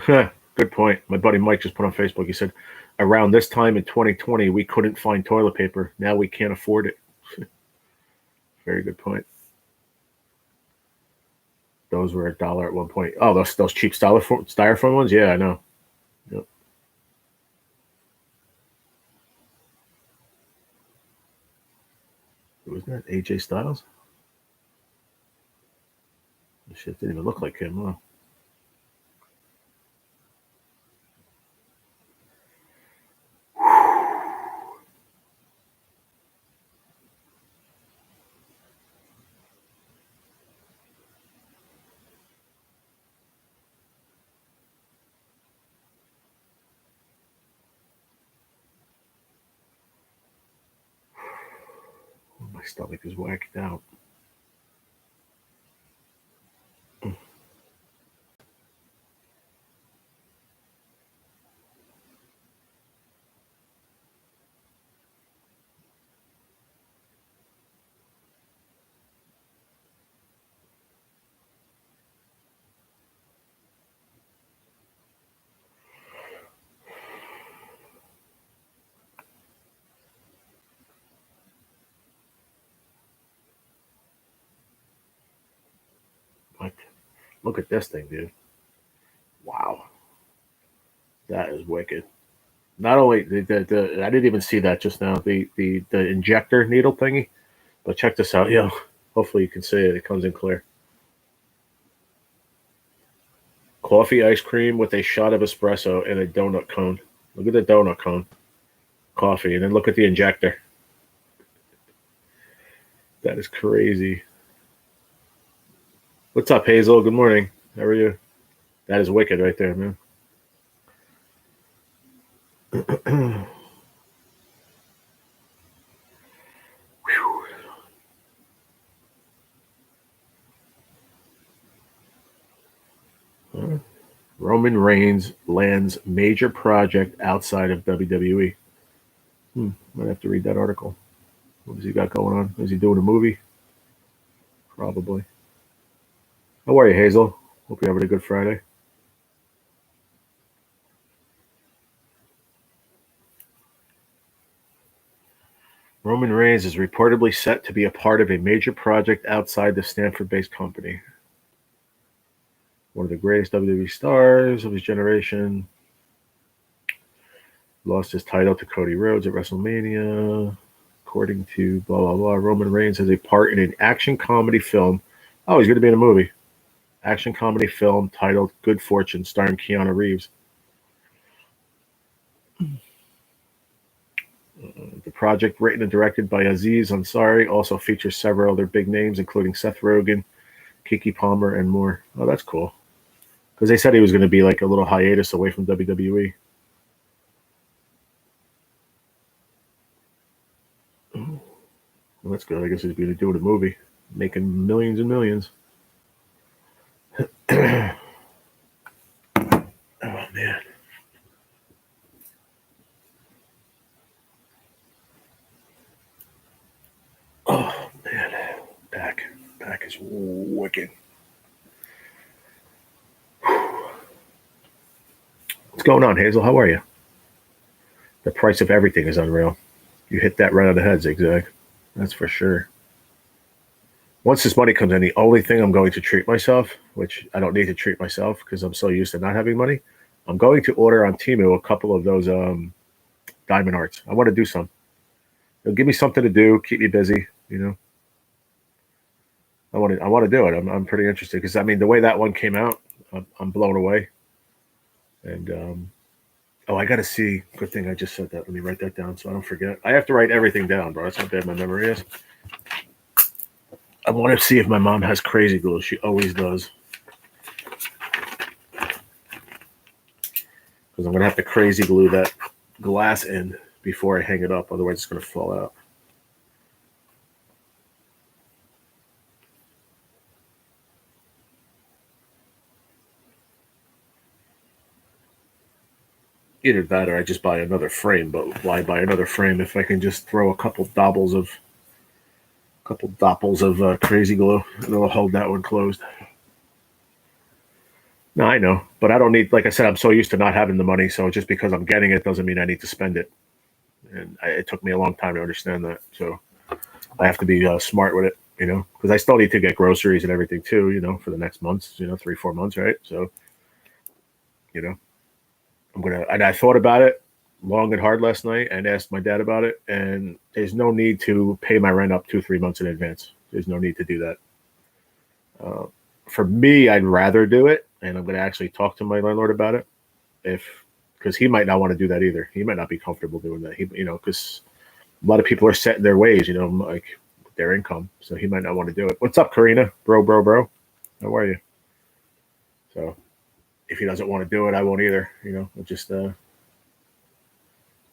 Good point. My buddy Mike just put on Facebook. He said, around this time in 2020, we couldn't find toilet paper. Now we can't afford it. Very good point. Those were $1 at one point. Oh, those cheap styrofoam ones? Yeah, I know. Yep. Was that AJ Styles? This shit didn't even look like him, huh? My stomach is whacked out. What? Look at this thing, dude. Wow. That is wicked. Not only I didn't even see that just now, the injector needle thingy, but check this out, yo. Hopefully you can see it. It comes in clear. Coffee ice cream with a shot of espresso and a donut cone. Look at the donut cone. Coffee, and then look at the injector. That is crazy. What's up, Hazel? Good morning. How are you? That is wicked right there, man. Roman Reigns lands major project outside of WWE. Might have to read that article. What has he got going on? Is he doing a movie? Probably. How are you, Hazel? Hope you're having a good Friday. Roman Reigns is reportedly set to be a part of a major project outside the Stanford-based company. One of the greatest WWE stars of his generation. Lost his title to Cody Rhodes at WrestleMania. According to blah, blah, blah, Roman Reigns has a part in an action comedy film. Oh, he's going to be in a movie. Action comedy film titled Good Fortune, starring Keanu Reeves. The project, written and directed by Aziz Ansari, also features several other big names, including Seth Rogen, Keke Palmer, and more. Oh, that's cool. Because they said he was going to be like a little hiatus away from WWE. Well, that's good. I guess he's going to do it a movie, making millions and millions. Oh, man. Oh, man. Back is wicked. What's going on, Hazel? How are you? The price of everything is unreal. You hit that right on the head, Zigzag. That's for sure. Once this money comes in, the only thing I'm going to treat myself, which I don't need to treat myself because I'm so used to not having money, I'm going to order on Temu a couple of those diamond arts. I want to do some. It'll give me something to do, keep me busy, you know. I want to do it. I'm pretty interested because I mean the way that one came out, I'm blown away. And I got to see. Good thing I just said that. Let me write that down so I don't forget. I have to write everything down, bro. That's how bad my memory is. I want to see if my mom has crazy glue. She always does. Because I'm going to have to crazy glue that glass in before I hang it up. Otherwise, it's going to fall out. Either that or I just buy another frame. But why buy another frame if I can just throw a couple doppels of crazy glue and it'll hold that one closed. No, I know, but I don't need. Like I said, I'm so used to not having the money. So just because I'm getting it doesn't mean I need to spend it. And it took me a long time to understand that. So I have to be smart with it, you know, because I still need to get groceries and everything too, you know, for the next months, you know, 3-4 months, right? So, you know, and I thought about it long and hard last night and asked my dad about it. And there's no need to pay my rent up 2-3 months in advance. There's no need to do that. For me, I'd rather do it. And I'm going to actually talk to my landlord about it because he might not want to do that either. He might not be comfortable doing that. Because a lot of people are set in their ways, you know, like their income. So he might not want to do it. What's up, Karina? Bro. How are you? So if he doesn't want to do it, I won't either. You know, I'll just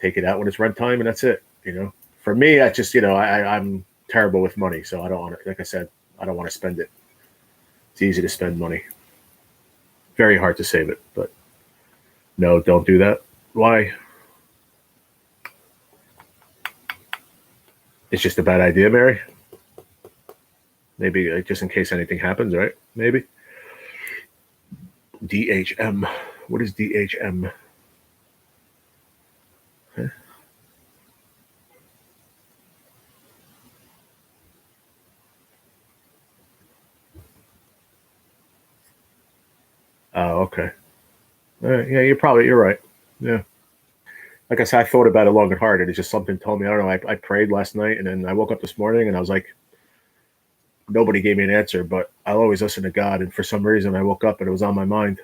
take it out when it's rent time, and that's it. You know, for me, I just, you know, I'm terrible with money, so I don't want to. Like I said, I don't want to spend it. It's easy to spend money. Very hard to save it, but no, don't do that. Why? It's just a bad idea, Mary. Maybe just in case anything happens, right? Maybe. DHM. What is DHM? Huh? Oh, okay. Yeah, you're right. Yeah. Like I said, I thought about it long and hard. And it's just something told me. I don't know. I prayed last night, and then I woke up this morning, and I was like, nobody gave me an answer, but I'll always listen to God. And for some reason, I woke up and it was on my mind,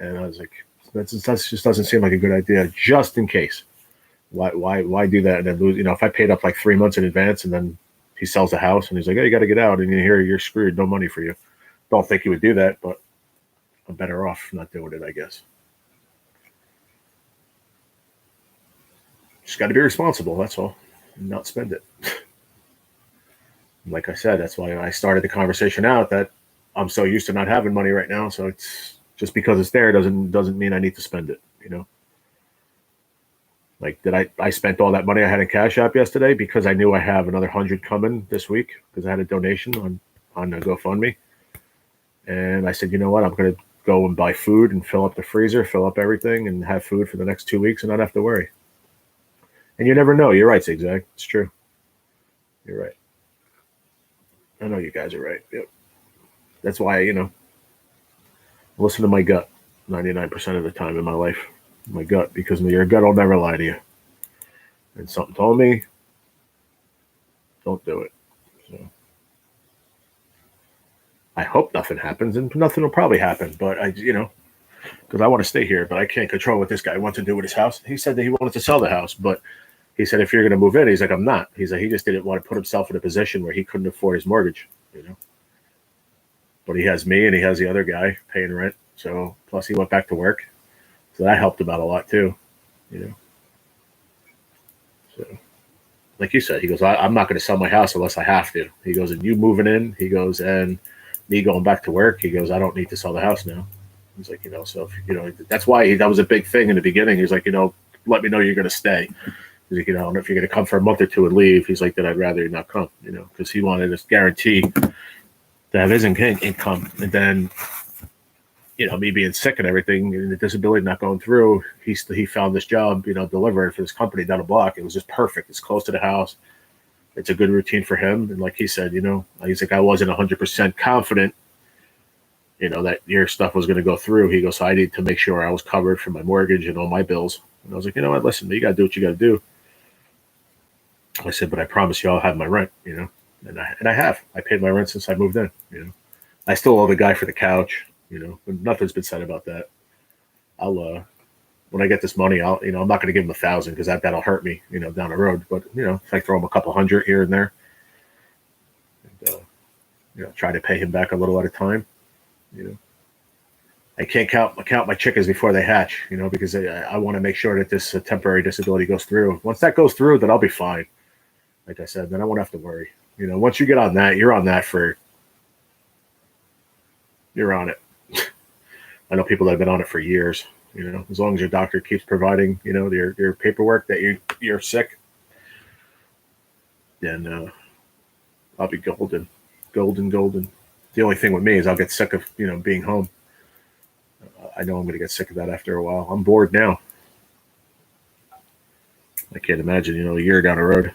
And I was like, that just doesn't seem like a good idea. Just in case, why do that and then lose? If I paid up like 3 months in advance and then he sells the house and he's like, "Hey, you got to get out," and you hear you're screwed, no money for you. Don't think he would do that, but I'm better off not doing it, I guess. Just got to be responsible. That's all, and not spend it. Like I said, that's why I started the conversation out that I'm so used to not having money right now. So it's just because it's there doesn't mean I need to spend it. Like I spent all that money I had in Cashapp yesterday because I knew I have another 100 coming this week because I had a donation on the GoFundMe, and I said, you know what, I'm gonna go and buy food and fill up the freezer, fill up everything, and have food for the next 2 weeks and not have to worry. And you never know. You're right, Zigzag. It's true. You're right. I know you guys are right. Yep. That's why, listen to my gut 99% of the time in my life. My gut, because your gut will never lie to you. And something told me, don't do it. So I hope nothing happens, and nothing will probably happen. But because I want to stay here, but I can't control what this guy wants to do with his house. He said that he wanted to sell the house, but he said if you're going to move in, he's like, I'm not. He's like, he just didn't want to put himself in a position where he couldn't afford his mortgage. But he has me and he has the other guy paying rent. So plus he went back to work. So that helped him out a lot too, So like you said, he goes, I'm not going to sell my house unless I have to. He goes, and you moving in, he goes, and me going back to work, he goes, I don't need to sell the house now. He's like, so if, that's why that was a big thing in the beginning. He's like, let me know you're going to stay. He's like, and if you're going to come for a month or two and leave, he's like, then I'd rather you not come, because he wanted this guarantee to have his income. And then, me being sick and everything, and the disability not going through, he found this job, delivering for this company down a block. It was just perfect. It's close to the house. It's a good routine for him. And like he said, he's like, I wasn't 100% confident, that your stuff was going to go through. He goes, so I need to make sure I was covered for my mortgage and all my bills. And I was like, you know what, listen, you got to do what you got to do. I said, but I promise you I'll have my rent, and I have. I paid my rent since I moved in, I still owe the guy for the couch. But nothing's been said about that. I'll when I get this money, I'm not going to give him 1,000 because that'll hurt me, down the road. But if I throw him a couple hundred here and there, and try to pay him back a little at a time. I can't count my chickens before they hatch, because I want to make sure that this temporary disability goes through. Once that goes through, then I'll be fine. Like I said, then I won't have to worry. Once you get on that, you're on that you're on it. I know people that have been on it for years. As long as your doctor keeps providing, your paperwork that you're sick, then I'll be golden. The only thing with me is I'll get sick of being home. I know I'm going to get sick of that after a while. I'm bored now. I can't imagine a year down the road.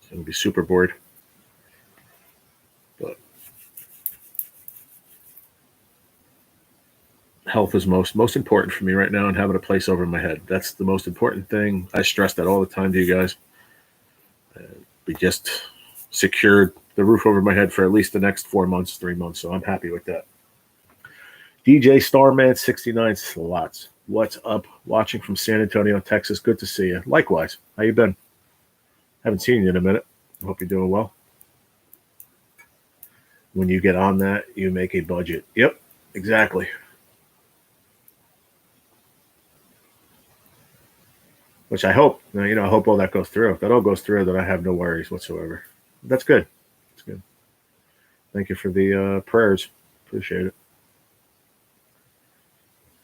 It's going to be super bored. But health is most important for me right now, and having a place over my head. That's the most important thing. I stress that all the time to you guys. We just secured the roof over my head for at least the next 4 months, 3 months. So I'm happy with that. DJ Starman 69 slots. What's up? Watching from San Antonio, Texas. Good to see you. Likewise. How you been? Haven't seen you in a minute. I hope you're doing well. When you get on that, you make a budget. Yep, exactly. Which I hope, I hope all that goes through. If that all goes through, then I have no worries whatsoever. That's good. That's good. Thank you for the prayers. Appreciate it.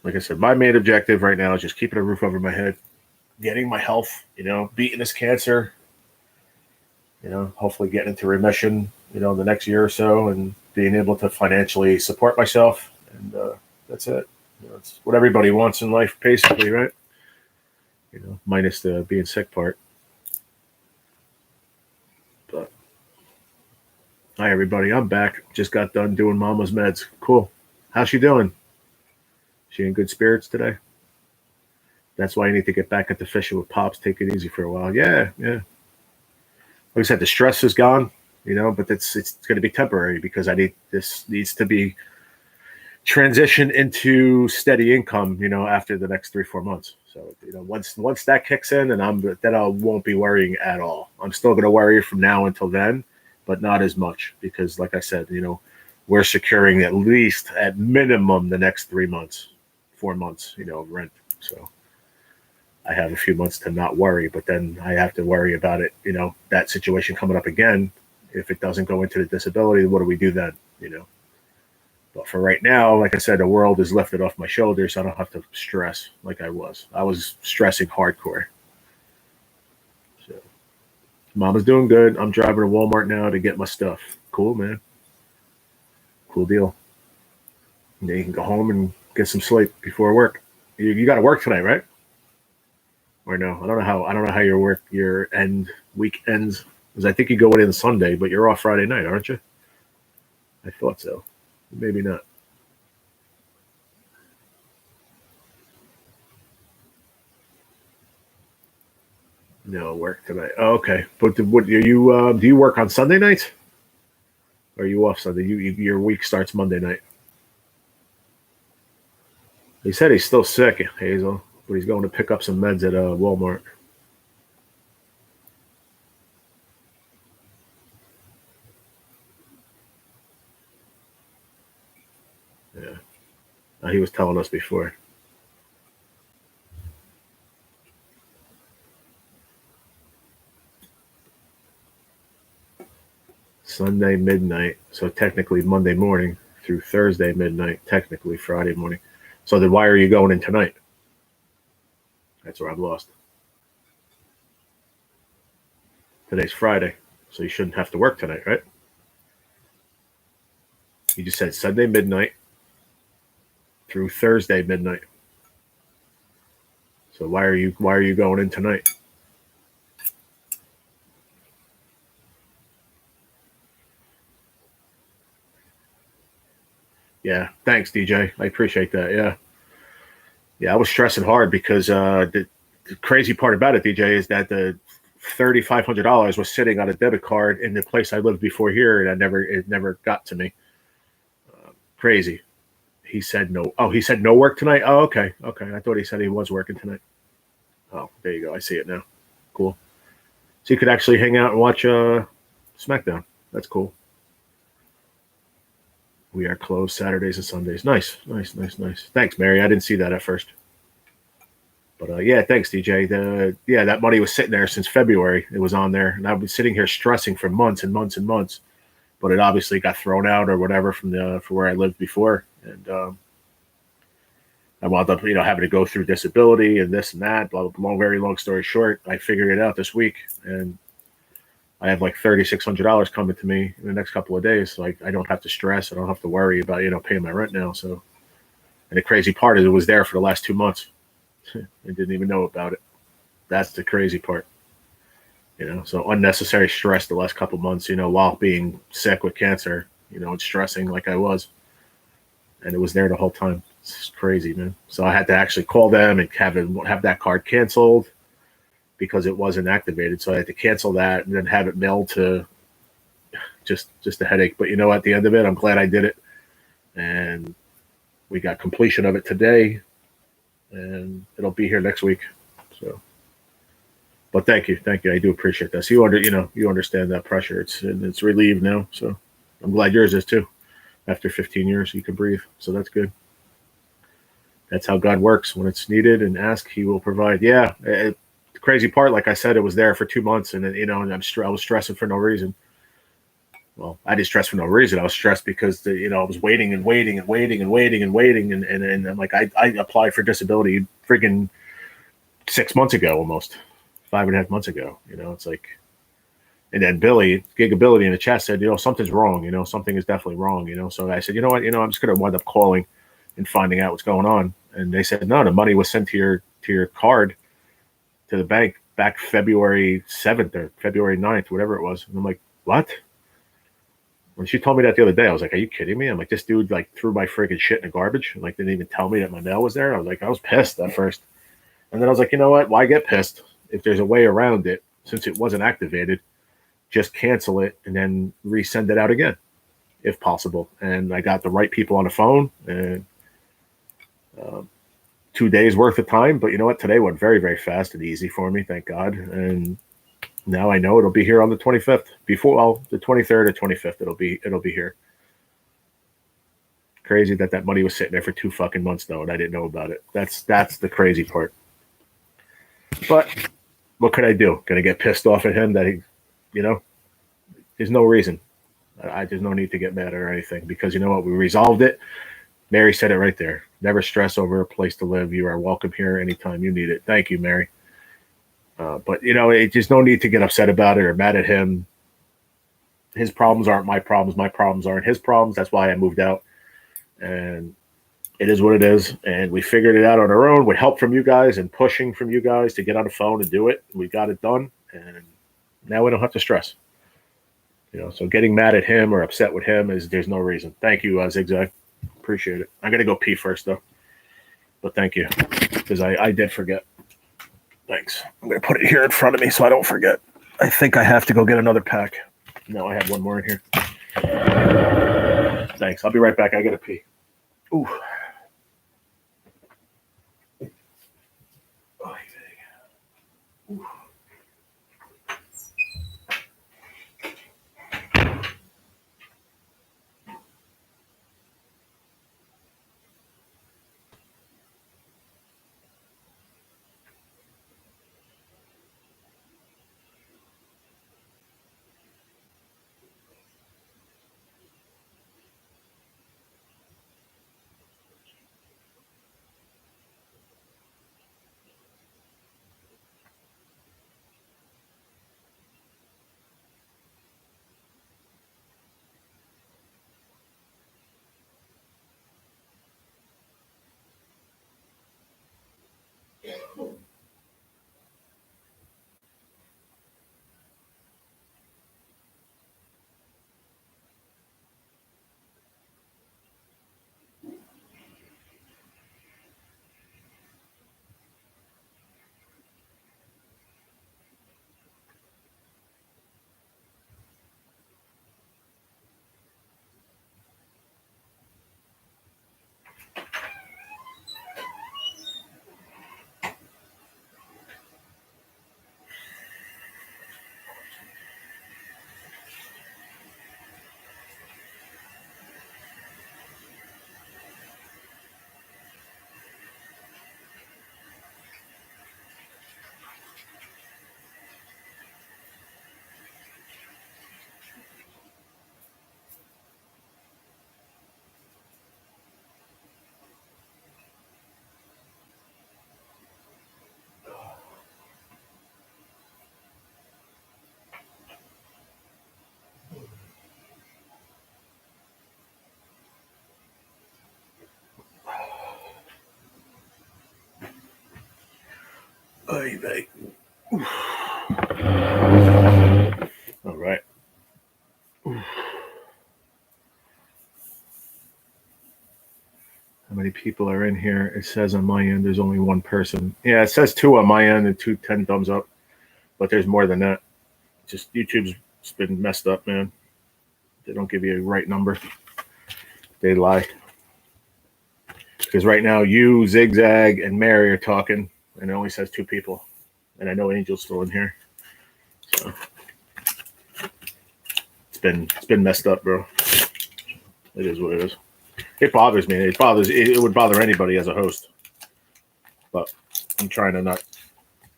Like I said, my main objective right now is just keeping a roof over my head, getting my health, beating this cancer, hopefully getting into remission, the next year or so, and being able to financially support myself. And that's it. It's what everybody wants in life, basically, right? Minus the being sick part. But hi, everybody. I'm back. Just got done doing Mama's meds. Cool. How's she doing? She in good spirits today? That's why you need to get back into fishing with Pops. Take it easy for a while. Yeah. Like I said, the stress is gone, but it's going to be temporary because this needs to be transition into steady income, after the next 3-4 months. So, once that kicks in, and I won't be worrying at all. I'm still going to worry from now until then, but not as much because, like I said, we're securing at minimum the next 3 months, 4 months, of rent. So I have a few months to not worry, but then I have to worry about it, that situation coming up again. If it doesn't go into the disability, what do we do then, But for right now, like I said, the world is lifted off my shoulders. So I don't have to stress like I was. I was stressing hardcore. So Mama's doing good. I'm driving to Walmart now to get my stuff. Cool, man. Cool deal. And then you can go home and get some sleep before work. You got to work tonight, right? Or no? I don't know how your week ends, because I think you go in Sunday, but you're off Friday night, aren't you? I thought so. Maybe not. No work tonight. Oh, okay, but what do you work on Sunday nights? Or are you off Sunday? Your week starts Monday night. He said he's still sick, Hazel, but he's going to pick up some meds at Walmart. Yeah, he was telling us before. Sunday midnight, so technically Monday morning through Thursday midnight, technically Friday morning. So then why are you going in tonight? That's where I'm lost. Today's Friday, so you shouldn't have to work tonight, right? You just said Sunday midnight through Thursday midnight. So why are you going in tonight? Yeah, thanks, DJ. I appreciate that. Yeah, I was stressing hard because the crazy part about it, DJ, is that the $3,500 was sitting on a debit card in the place I lived before here, and it never got to me. Crazy. He said no. Oh, he said no work tonight. Oh, okay. I thought he said he was working tonight. Oh, there you go. I see it now. Cool. So you could actually hang out and watch SmackDown. That's cool. We are closed Saturdays and Sundays. Nice. Thanks, Mary. I didn't see that at first. But yeah, thanks, DJ. That money was sitting there since February. It was on there, and I've been sitting here stressing for months and months and months. But it obviously got thrown out or whatever from where I lived before, and I wound up, having to go through disability and this and that. Very long story short, I figured it out this week, and I have like $3,600 coming to me in the next couple of days. So I don't have to stress. I don't have to worry about, paying my rent now. So, and the crazy part is it was there for the last 2 months. I didn't even know about it. That's the crazy part. So unnecessary stress the last couple of months, while being sick with cancer, and stressing like I was. And it was there the whole time. It's crazy, man. So I had to actually call them and have that card canceled because it wasn't activated. So I had to cancel that and then have it mailed to just a headache. But at the end of it, I'm glad I did it. And we got completion of it today, and it'll be here next week. So, but thank you. I do appreciate this. You understand that pressure. It's relieved now. So I'm glad yours is too. After 15 years, you can breathe. So that's good. That's how God works. When it's needed and asked, He will provide. Yeah. The crazy part, like I said, it was there for 2 months, and then, and I was stressing for no reason. Well, I didn't stress for no reason. I was stressed because I was waiting, and I'm like, I applied for disability freaking 6 months ago, almost 5.5 months ago. It's like, and then Billy, Gigability in the chat said, something's wrong. Something is definitely wrong. So I said, you know what, I'm just going to wind up calling and finding out what's going on. And they said, no, the money was sent to your card, to the bank back February 7th or February 9th, whatever it was. And I'm like, what? When she told me that the other day, I was like, are you kidding me? I'm like, this dude threw my freaking shit in the garbage and didn't even tell me that my mail was there. I was pissed at first. And then I was like, you know what? Why get pissed if there's a way around it? Since it wasn't activated, just cancel it and then resend it out again. if possible. And I got the right people on the phone, and 2 days worth of time. But you know what? Today went very, very fast and easy for me, thank God. And now I know it'll be here on the 25th. Before, the 23rd or 25th, it'll be here. Crazy that money was sitting there for 2 fucking months though, and I didn't know about it. That's the crazy part. But what could I do? Gonna get pissed off at him that he, there's no reason. There's no need to get mad or anything, because you know what? We resolved it. Mary said it right there. Never stress over a place to live. You are welcome here anytime you need it. Thank you, Mary. But it just no need to get upset about it or mad at him. His problems aren't my problems. My problems aren't his problems. That's why I moved out. And it is what it is. And we figured it out on our own with help from you guys and pushing from you guys to get on the phone and do it. We got it done. And now we don't have to stress. So getting mad at him or upset with him there's no reason. Thank you, Zigzag. Appreciate it. I'm going to go pee first, though. But thank you, because I did forget. Thanks. I'm going to put it here in front of me so I don't forget. I think I have to go get another pack. No, I have one more in here. Thanks. I'll be right back. I got to pee. Ooh. Ooh. Oy vey. All right. How many people are in here? It says on my end there's only one person. Yeah, it says 2 on my end and 2 10 thumbs up. But there's more than that. Just YouTube's been messed up, man. They don't give you a right number. They lie. Because right now you, Zigzag, and Mary are talking, and it only says 2 people. And I know Angel's still in here. So it's been messed up, bro. It is what it is. It bothers me. It would bother anybody as a host. But I'm trying to not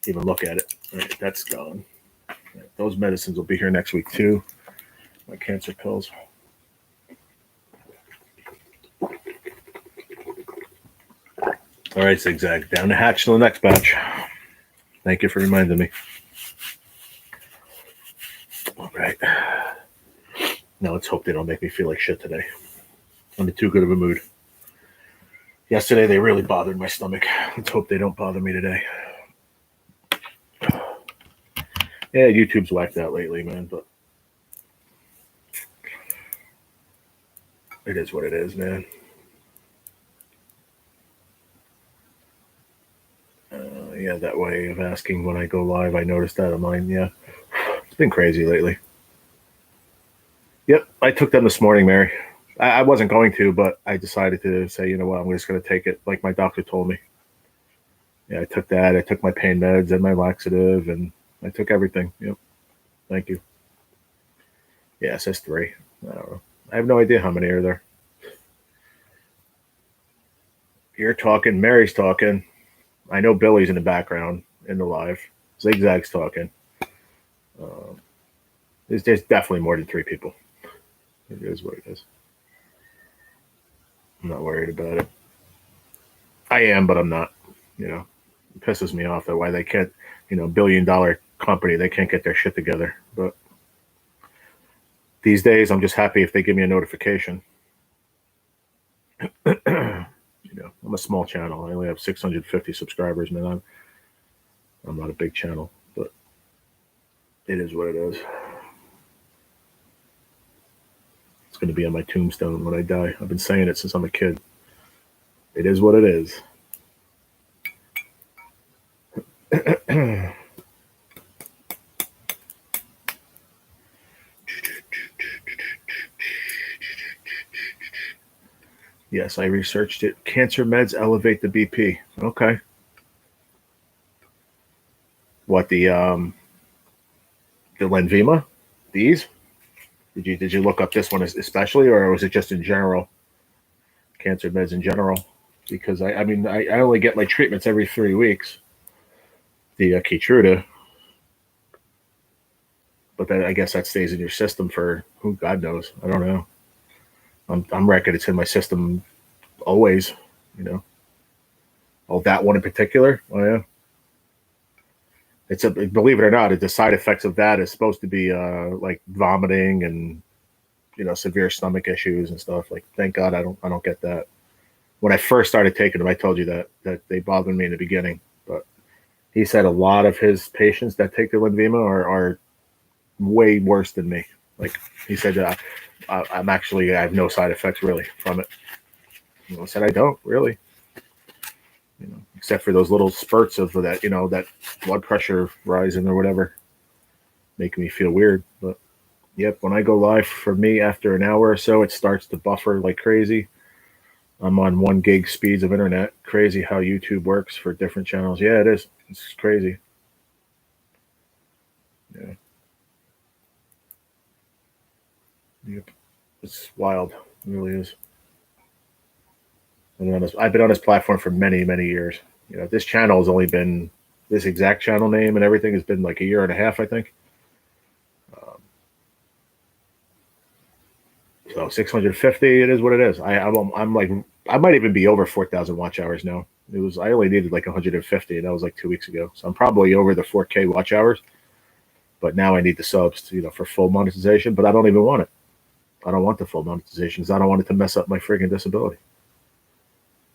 even look at it. All right, that's gone. Right, those medicines will be here next week too. My cancer pills. All right, Zigzag. Down the hatch to the next batch. Thank you for reminding me. All right. Now let's hope they don't make me feel like shit today. I'm in too good of a mood. Yesterday, they really bothered my stomach. Let's hope they don't bother me today. Yeah, YouTube's whacked out lately, man, but it is what it is, man. Yeah, that way of asking when I go live, I noticed that on mine. Yeah, it's been crazy lately. Yep, I took them this morning, Mary. I wasn't going to, but I decided to say, you know what, I'm just going to take it like my doctor told me. Yeah, I took that. I took my pain meds and my laxative, and I took everything. Yep, thank you. Yeah, it says 3. I don't know. I have no idea how many are there. You're talking. Mary's talking. I know Billy's in the background in the live. Zigzag's talking. Um, there's definitely more than 3 people. It is what it is. I'm not worried about it. I am, but I'm not. You know, it pisses me off that why they can't, $1 billion company, they can't get their shit together. But these days, I'm just happy if they give me a notification. I'm a small channel. I only have 650 subscribers, man. I'm not a big channel, but it is what it is. It's going to be on my tombstone when I die. I've been saying it since I'm a kid. It is what it is. Yes, I researched it. Cancer meds elevate the BP. Okay. What the Lenvima? These? Did you look up this one especially, or was it just in general? Cancer meds in general? Because I only get my treatments every 3 weeks. The Keytruda, but I guess that stays in your system for who God knows. I don't know. I'm reckoned it's in my system always. Oh, that one in particular. Oh yeah. Believe it or not, the side effects of that is supposed to be like vomiting and severe stomach issues and stuff. Like, thank God I don't get that. When I first started taking them, I told you that they bothered me in the beginning, but he said a lot of his patients that take the Lenvima are way worse than me. Like, he said that I have no side effects really from it. I said I don't really, except for those little spurts of that, that blood pressure rising or whatever, making me feel weird. But yep, when I go live, for me, after an hour or so, it starts to buffer like crazy. I'm on 1 gig speeds of internet. Crazy how YouTube works for different channels. Yeah, it is. It's crazy. Yeah. Yep. It's wild. It really is. I've been on this platform for many, many years. This channel has only been, this exact channel name and everything has been like a year and a half, I think. So 650, it is what it is. I'm like, I might even be over 4,000 watch hours now. I only needed like 150, and that was like 2 weeks ago. So I'm probably over the 4K watch hours. But now I need the subs, for full monetization. But I don't even want it. I don't want the full monetization because I don't want it to mess up my friggin' disability.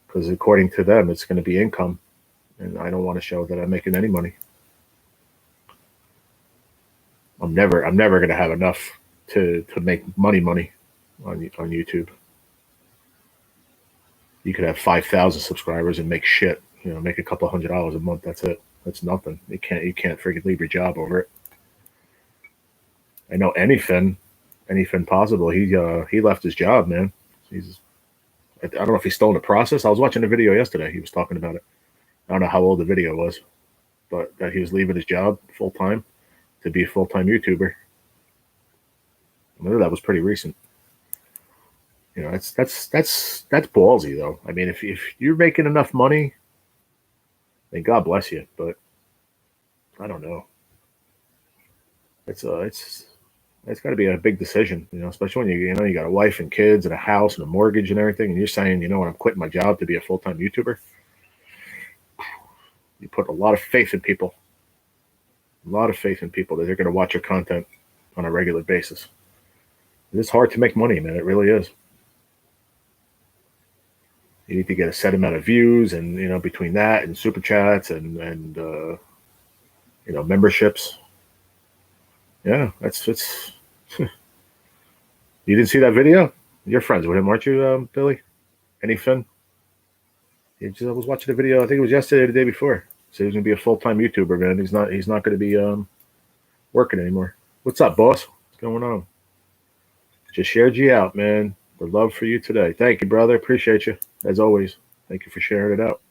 Because according to them, it's going to be income, and I don't want to show that I'm making any money. I'm never going to have enough to make money on YouTube. You could have 5,000 subscribers and make shit. Make a couple $100 a month. That's it. That's nothing. You can't freaking leave your job over it. I know anything possible. He left his job, man. I don't know if he's still in the process. I was watching a video yesterday. He was talking about it. I don't know how old the video was, but that he was leaving his job full time to be a full time YouTuber. I know that was pretty recent. That's ballsy though. I mean, if you're making enough money, then God bless you. But I don't know. It's got to be a big decision, especially when you got a wife and kids and a house and a mortgage and everything, and you're saying, when I'm quitting my job to be a full time YouTuber. You put a lot of faith in people. A lot of faith in people that they're going to watch your content on a regular basis. It's hard to make money, man. It really is. You need to get a set amount of views, and between that and super chats and memberships. Yeah, it's. You didn't see that video? You're friends with him, aren't you, Billy? Anything? I was watching a video. I think it was yesterday or the day before. So he's gonna be a full time YouTuber, man. He's not gonna be working anymore. What's up, boss? What's going on? Just shared you out, man. The love for you today. Thank you, brother. Appreciate you as always. Thank you for sharing it out.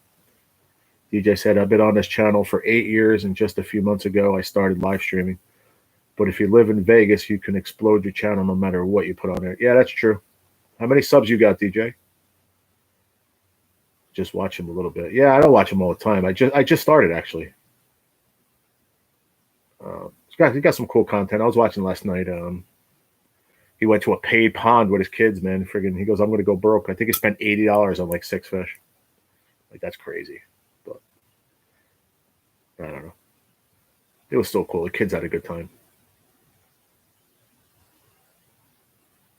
DJ said, I've been on this channel for 8 years, and just a few months ago, I started live streaming. But if you live in Vegas, you can explode your channel no matter what you put on there. Yeah, that's true. How many subs you got, DJ? Just watch him a little bit. Yeah, I don't watch him all the time. I just started actually. He got some cool content. I was watching last night. He went to a paid pond with his kids, man. Friggin', he goes, I'm gonna go broke. I think he spent $80 on like 6 fish. Like that's crazy. But I don't know. It was still cool. The kids had a good time.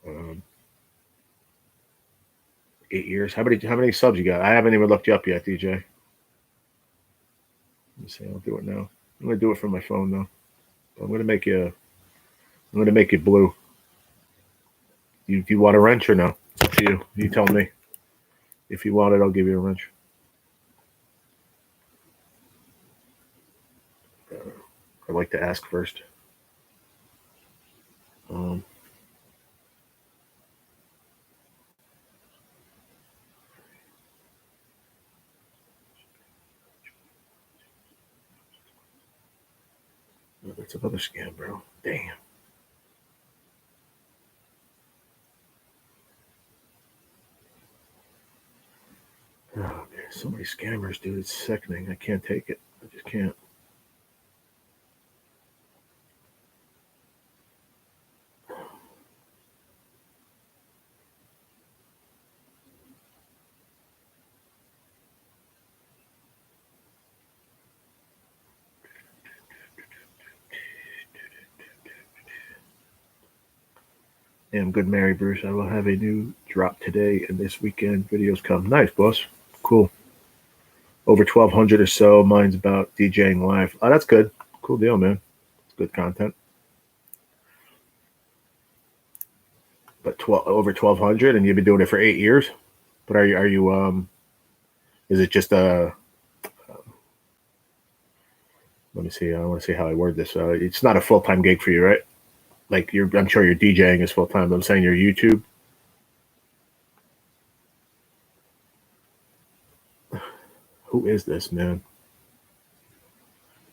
Um, 8 years. How many subs you got? I haven't even looked you up yet, DJ. Let me see. I'll do it now. I'm gonna do it from my phone though. I'm gonna make you. I'm gonna make you blue. Do you want a wrench or no? It's up to you. You tell me. If you want it, I'll give you a wrench. I'd like to ask first. That's another scam, bro. Damn. Oh, there's so many scammers, dude. It's sickening. I can't take it. I just can't. Damn good, Mary Bruce. I will have a new drop today and this weekend. Videos come. Nice, boss. Cool. Over 1,200 or so. Mine's about DJing live. Oh, that's good. Cool deal, man. It's good content. But over 1,200, and you've been doing it for 8 years. But are you is it just a let me see. I want to see how I word this. It's not a full-time gig for you, right? Like I'm sure your DJing is full-time. I'm saying your YouTube. Who is this, man?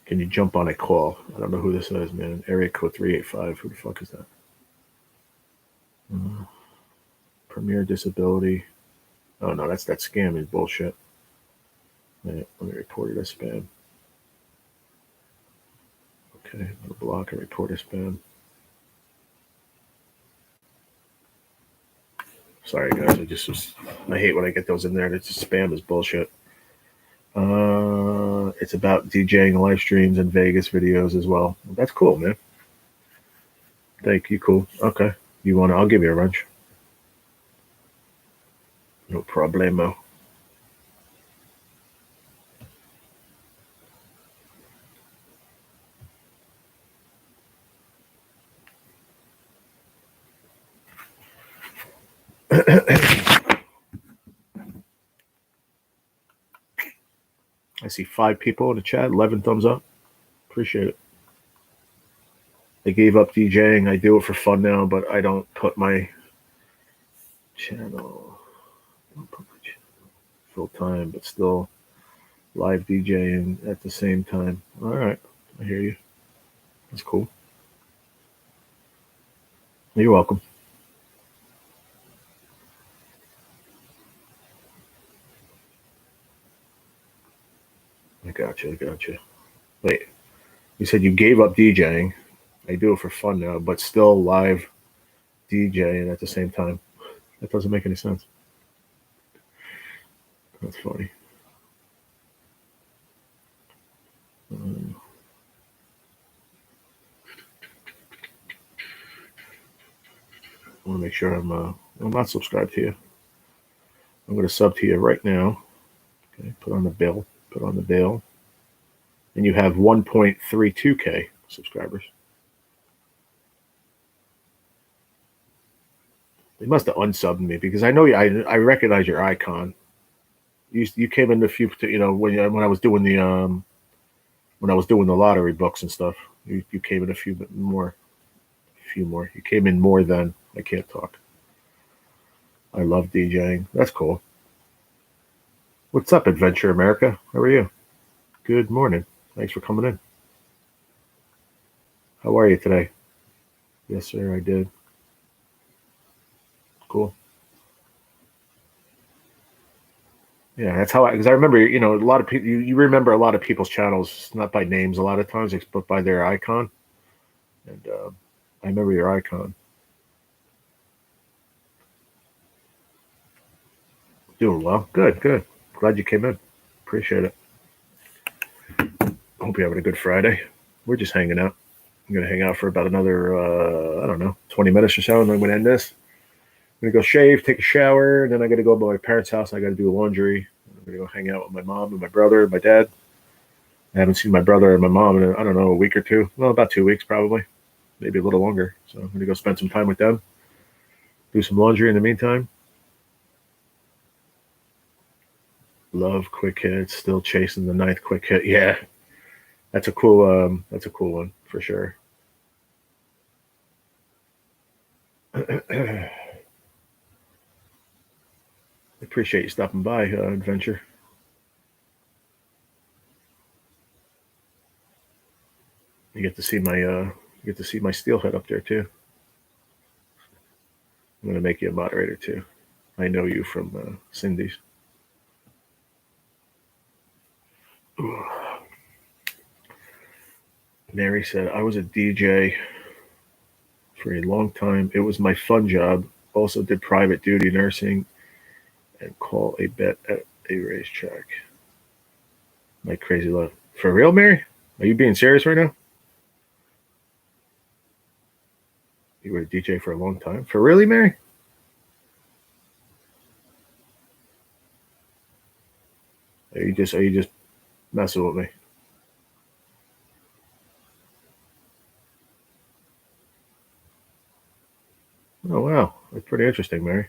Can you jump on a call? I don't know who this is, man. Area code 385. Who the fuck is that? Premier Disability. Oh, no, that's that scam is bullshit. Let me report it as spam. Okay, I'm going to block and report as spam. Sorry, guys. I hate when I get those in there. It's just spam is bullshit. It's about DJing live streams and Vegas videos as well. That's cool, man. Thank you. Cool. Okay. I'll give you a wrench. No problemo. I see 5 people in the chat, 11 thumbs up. Appreciate it. I gave up DJing. I do it for fun now, but I don't put my channel full time, but still live DJing at the same time. All right. I hear you. That's cool. You're welcome. I got you. Wait, you said you gave up DJing. I do it for fun now, but still live DJing at the same time. That doesn't make any sense. That's funny. I want to make sure I'm not subscribed to you. I'm going to sub to you right now. Okay, put on the bill. And you have 1.32K subscribers. They must have unsubbed me because I know I recognize your icon. You came in a few, when I was doing the lottery books and stuff. You came in a few more. You came in more than I can't talk. I love DJing. That's cool. What's up, Adventure America? How are you? Good morning. Thanks for coming in. How are you today? Yes, sir, I did. Cool. Yeah, that's how because I remember, a lot of people, you remember a lot of people's channels, not by names a lot of times, but by their icon. And I remember your icon. Doing well. Good, good. Glad you came in. Appreciate it. Hope you're having a good Friday. We're just hanging out. I'm going to hang out for about another, I don't know, 20 minutes or so, and then I'm going to end this. I'm going to go shave, take a shower, and then I got to go to my parents' house. I got to do laundry. I'm going to go hang out with my mom and my brother and my dad. I haven't seen my brother and my mom in, I don't know, a week or two. Well, about 2 weeks probably. Maybe a little longer. So I'm going to go spend some time with them. Do some laundry in the meantime. Love quick hits. Still chasing the ninth quick hit. Yeah, that's a cool. That's a cool one for sure. I appreciate you stopping by, Adventure. You get to see my steelhead up there too. I'm gonna make you a moderator too. I know you from Cindy's. Mary said I was a DJ for a long time. It was my fun job. Also did private duty nursing and call a bet at a racetrack. My crazy love. For real, Mary? Are you being serious right now? You were a DJ for a long time. For really, Mary? Are you just messing with me? Oh wow, that's pretty interesting, Mary.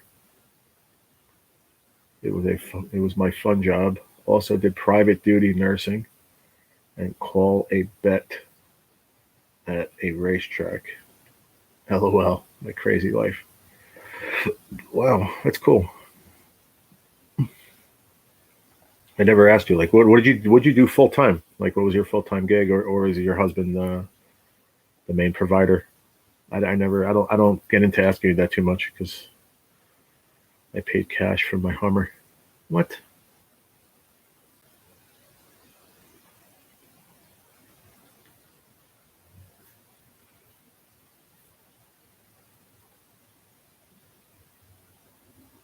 It was my fun job. Also did private duty nursing and call a bet at a racetrack. LOL, my crazy life. Wow, that's cool. I never asked you, like, what did you do full time? Like, what was your full time gig, or is your husband the main provider? I don't get into asking you that too much because I paid cash for my Hummer. What?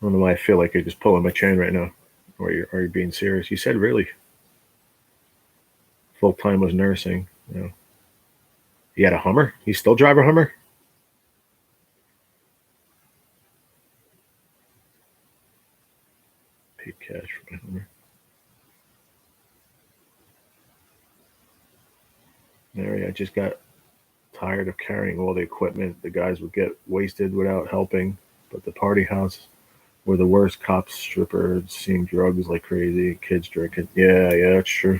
I don't know why I feel like you're just pulling my chain right now, or are you being serious? You said really full time was nursing. You had a Hummer. You still drive a Hummer? Paid cash for my Hummer. Mary, I just got tired of carrying all the equipment. The guys would get wasted without helping, but the party house were the worst. Cops, strippers, seeing drugs like crazy, kids drinking. Yeah, yeah, that's true.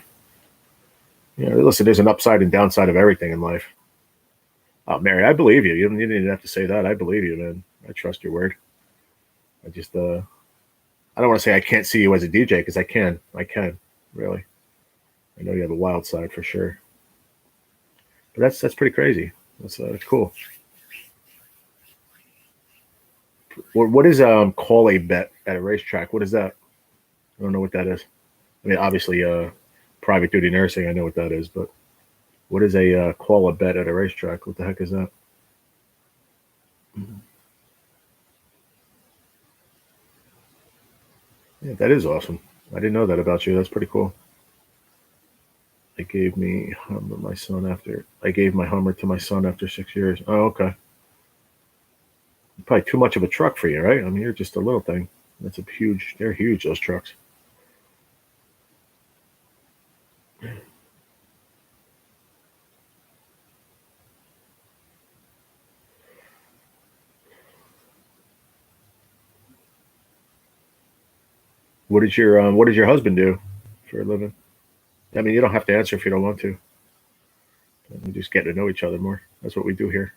Yeah, listen, there's an upside and downside of everything in life. Oh, Mary, I believe you. You didn't even have to say that. I believe you, man. I trust your word. I just, I don't want to say I can't see you as a DJ because I can. I can, really. I know you have a wild side for sure. But that's pretty crazy. That's cool. What is call a bet at a racetrack? What is that? I don't know what that is. I mean, obviously, private duty nursing. I know what that is, but what is a call a bet at a racetrack? What the heck is that? Mhm. Yeah, that is awesome. I didn't know that about you. That's pretty cool. I gave me Hummer my son after I gave my Hummer to my son after 6 years. Oh, okay. Probably too much of a truck for you, right? I mean, you're just a little thing. That's a huge. They're huge. Those trucks. What does your husband do for a living? I mean, you don't have to answer if you don't want to. We just get to know each other more. That's what we do here.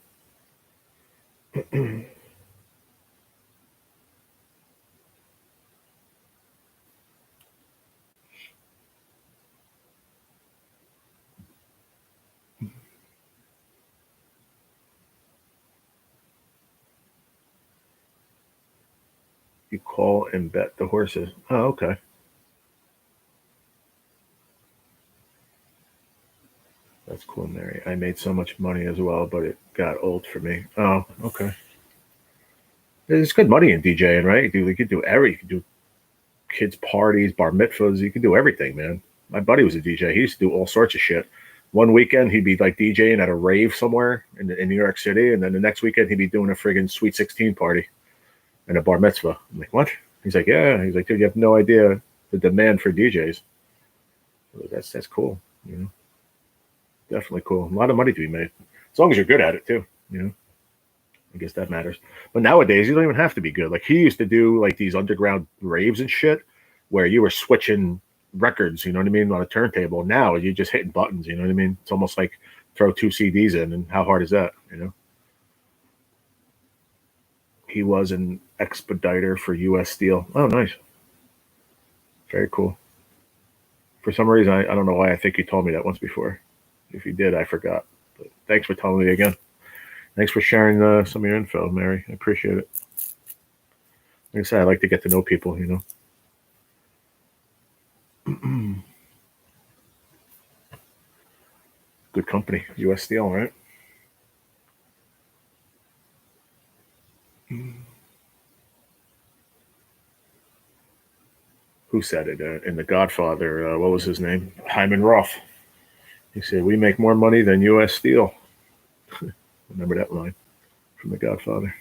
You call and bet the horses. Oh, okay. That's cool, Mary. I made so much money as well, but it got old for me. Oh, okay. There's good money in DJing, right? You could do every. You could do kids' parties, bar mitzvahs. You could do everything, man. My buddy was a DJ. He used to do all sorts of shit. One weekend he'd be like DJing at a rave somewhere in New York City, and then the next weekend he'd be doing a friggin' Sweet 16 party and a bar mitzvah. I'm like, what? He's like, yeah. He's like, dude, you have no idea the demand for DJs. That's cool. You know, definitely cool. A lot of money to be made as long as you're good at it too. You know, I guess that matters. But nowadays you don't even have to be good. Like he used to do like these underground raves and shit where you were switching records. You know what I mean on a turntable. Now you're just hitting buttons. You know what I mean? It's almost like throw 2 CDs in, and how hard is that? You know. He was an expediter for U.S. Steel. Oh, nice. Very cool. For some reason, I don't know why I think you told me that once before. If you did, I forgot. But thanks for telling me again. Thanks for sharing some of your info, Mary. I appreciate it. Like I said, I like to get to know people, you know. Good company. U.S. Steel, right? Who said it? In The Godfather, what was his name? Hyman Roth. He said, we make more money than U.S. Steel. Remember that line from The Godfather.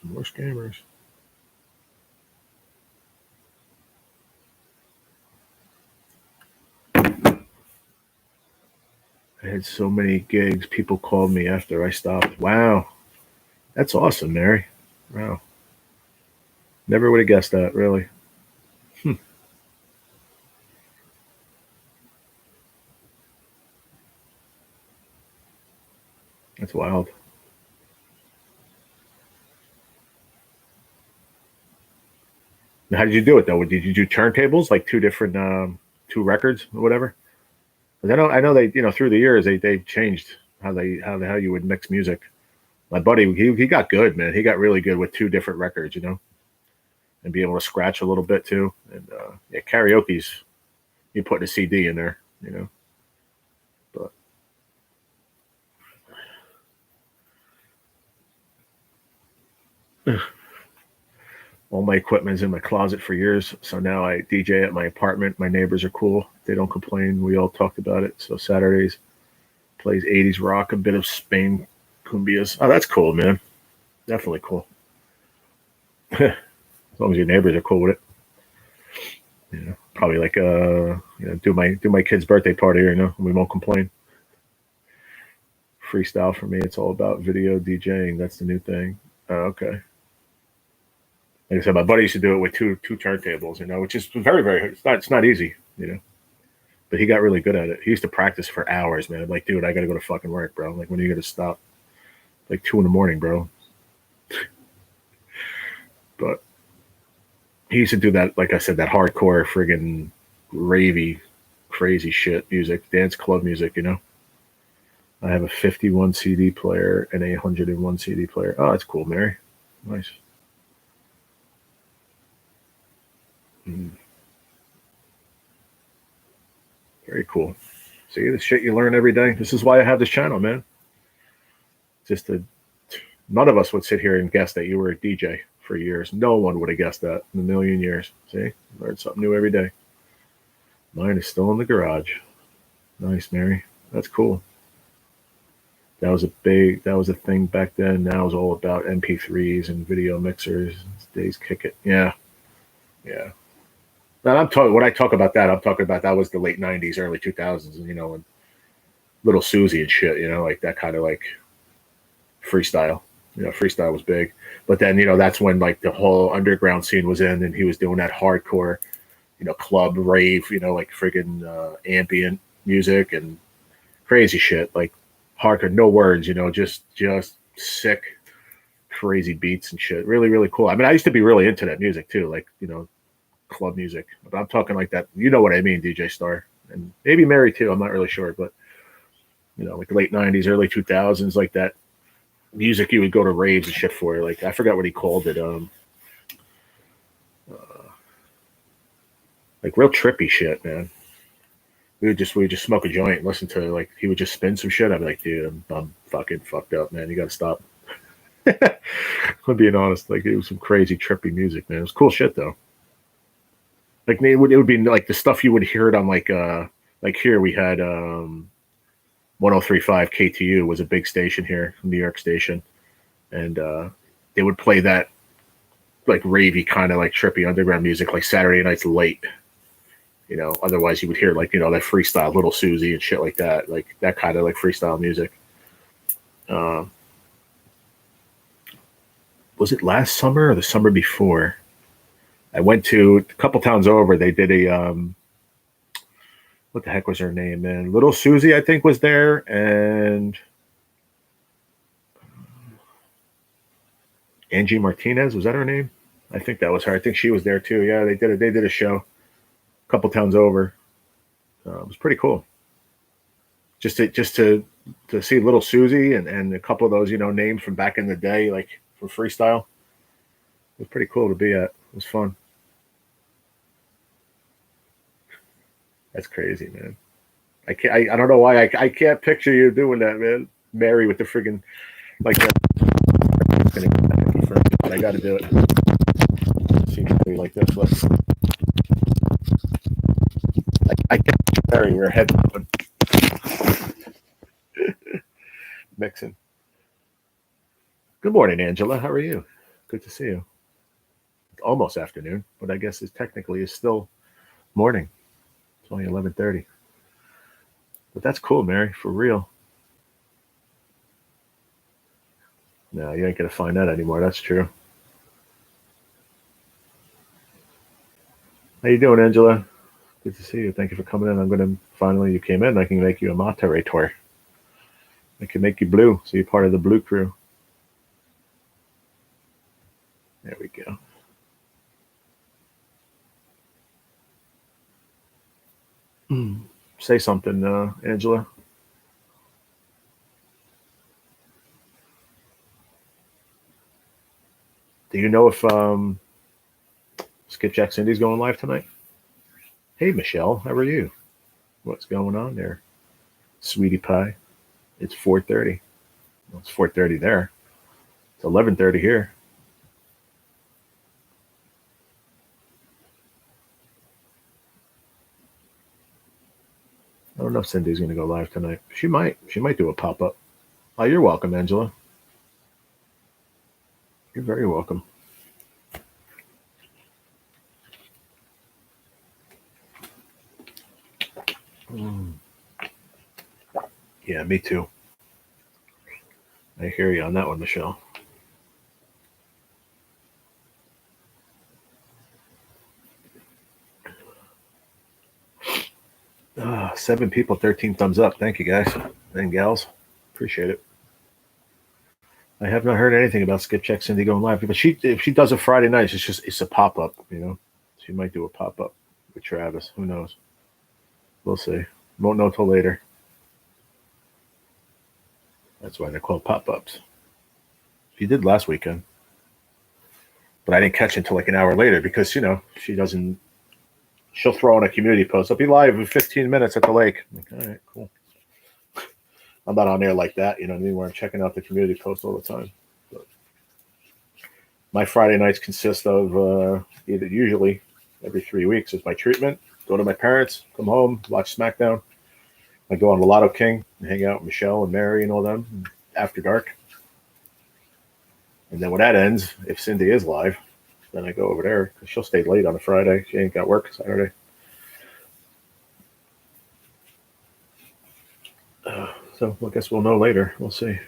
More scammers. I had so many gigs. People called me after I stopped. Wow. That's awesome, Mary. Wow. Never would have guessed that, really. Hmm. That's wild. Now, how did you do it, though? Did you do turntables, like two different, two records or whatever? 'Cause I know they, through the years, they changed how you would mix music. My buddy, he got good, man. He got really good with two different records, and be able to scratch a little bit too. And yeah, karaoke's you put a CD in there. But all my equipment's in my closet for years. So now I DJ at my apartment. My neighbors are cool. They don't complain. We all talked about it. So Saturdays plays 80s rock, a bit of Spain cumbias. Oh, that's cool, man. Definitely cool. As long as your neighbors are cool with it. Probably like do my kid's birthday party, we won't complain. Freestyle for me, it's all about video DJing. That's the new thing. Okay. Like I said, my buddy used to do it with two turntables, which is very, very. It's not easy, But he got really good at it. He used to practice for hours, man. I'm like, dude, I got to go to fucking work, bro. Like, when are you gonna stop? Like 2 a.m, bro. But he used to do that, like I said, that hardcore, friggin' ravey, crazy shit music, dance club music. I have a 51 CD player and a 101 CD player. Oh, that's cool, Mary. Nice. Very cool. See the shit you learn every day. This is why I have this channel, man. None of us would sit here and guess that you were a DJ for years. No one would have guessed that in a million years. See, learn something new every day. Mine is still in the garage. Nice, Mary. That's cool. That was a thing back then. Now it's all about MP3s and video mixers. Days kick it. Yeah. Yeah. Now when I talk about that, I'm talking about that was the late 90s, early 2000s, and Little Susie and shit, like that kind of like freestyle. Freestyle was big. But then, that's when like the whole underground scene was in, and he was doing that hardcore, club rave, like friggin' ambient music and crazy shit, like hardcore, no words, just sick, crazy beats and shit. Really, really cool. I mean, I used to be really into that music too, like, club music. But I'm talking like that. You know what I mean, DJ Star, and maybe Mary too. I'm not really sure, but like the late '90s, early 2000s, like that music you would go to raves and shit for. Like I forgot what he called it. Like real trippy shit, man. We would just smoke a joint and listen to like he would just spin some shit. I'd be like, dude, I'm fucking fucked up, man. You got to stop. I'm being honest. Like it was some crazy trippy music, man. It was cool shit though. Like it would be like the stuff you would hear it on like here we had 1035 KTU was a big station here, New York station, and they would play that like ravey kind of like trippy underground music like Saturday nights late. Otherwise you would hear like, that freestyle Little Susie and shit like that kind of like freestyle music. Was it last summer or the summer before? I went to a couple towns over. They did a, what the heck was her name, man? Little Susie, I think, was there. And Angie Martinez, was that her name? I think that was her. I think she was there too. Yeah, they did a show a couple towns over. It was pretty cool. Just to see Little Susie and a couple of those, names from back in the day, like for freestyle. It was pretty cool to be at. It was fun. That's crazy, man. I don't know why I can't picture you doing that, man. Mary with the friggin' like that. But I got to do it. See me like this. Look. I can't Mary. We're head open. Mixing. Good morning, Angela. How are you? Good to see you. It's almost afternoon, but I guess it's technically still morning. It's only 11:30. But that's cool, Mary, for real. No, you ain't gonna find that anymore. That's true. How you doing, Angela? Good to see you. Thank you for coming in. I'm gonna finally you came in. I can make you a moderator. I can make you blue, so you're part of the blue crew. There we go. Say something, Angela. Do you know if Skipjack Cindy's going live tonight? Hey, Michelle, how are you? What's going on there, sweetie pie? It's 4:30. Well, it's 4:30 there. It's 11:30 here. I don't know if Cindy's going to go live tonight. She might. She might do a pop-up. Oh, you're welcome, Angela. You're very welcome. Yeah, me too. I hear you on that one, Michelle. Ah, 7 people, 13 thumbs up. Thank you, guys and gals. Appreciate it. I have not heard anything about Skipjack Cindy going live, but if she does a Friday night, it's a pop up. She might do a pop up with Travis. Who knows? We'll see. Won't know till later. That's why they're called pop ups. She did last weekend, but I didn't catch it until like an hour later because she doesn't. She'll throw on a community post. I'll be live in 15 minutes at the lake. I'm like, all right, cool. I'm not on there like that, you know what I mean, where I'm checking out the community post all the time. But my Friday nights consist of usually every 3 weeks is my treatment. Go to my parents, come home, watch SmackDown. I go on the Lotto King and hang out with Michelle and Mary and all them after dark. And then when that ends, if Cindy is live, then I go over there because she'll stay late on a Friday. She ain't got work Saturday. So I guess we'll know later. We'll see.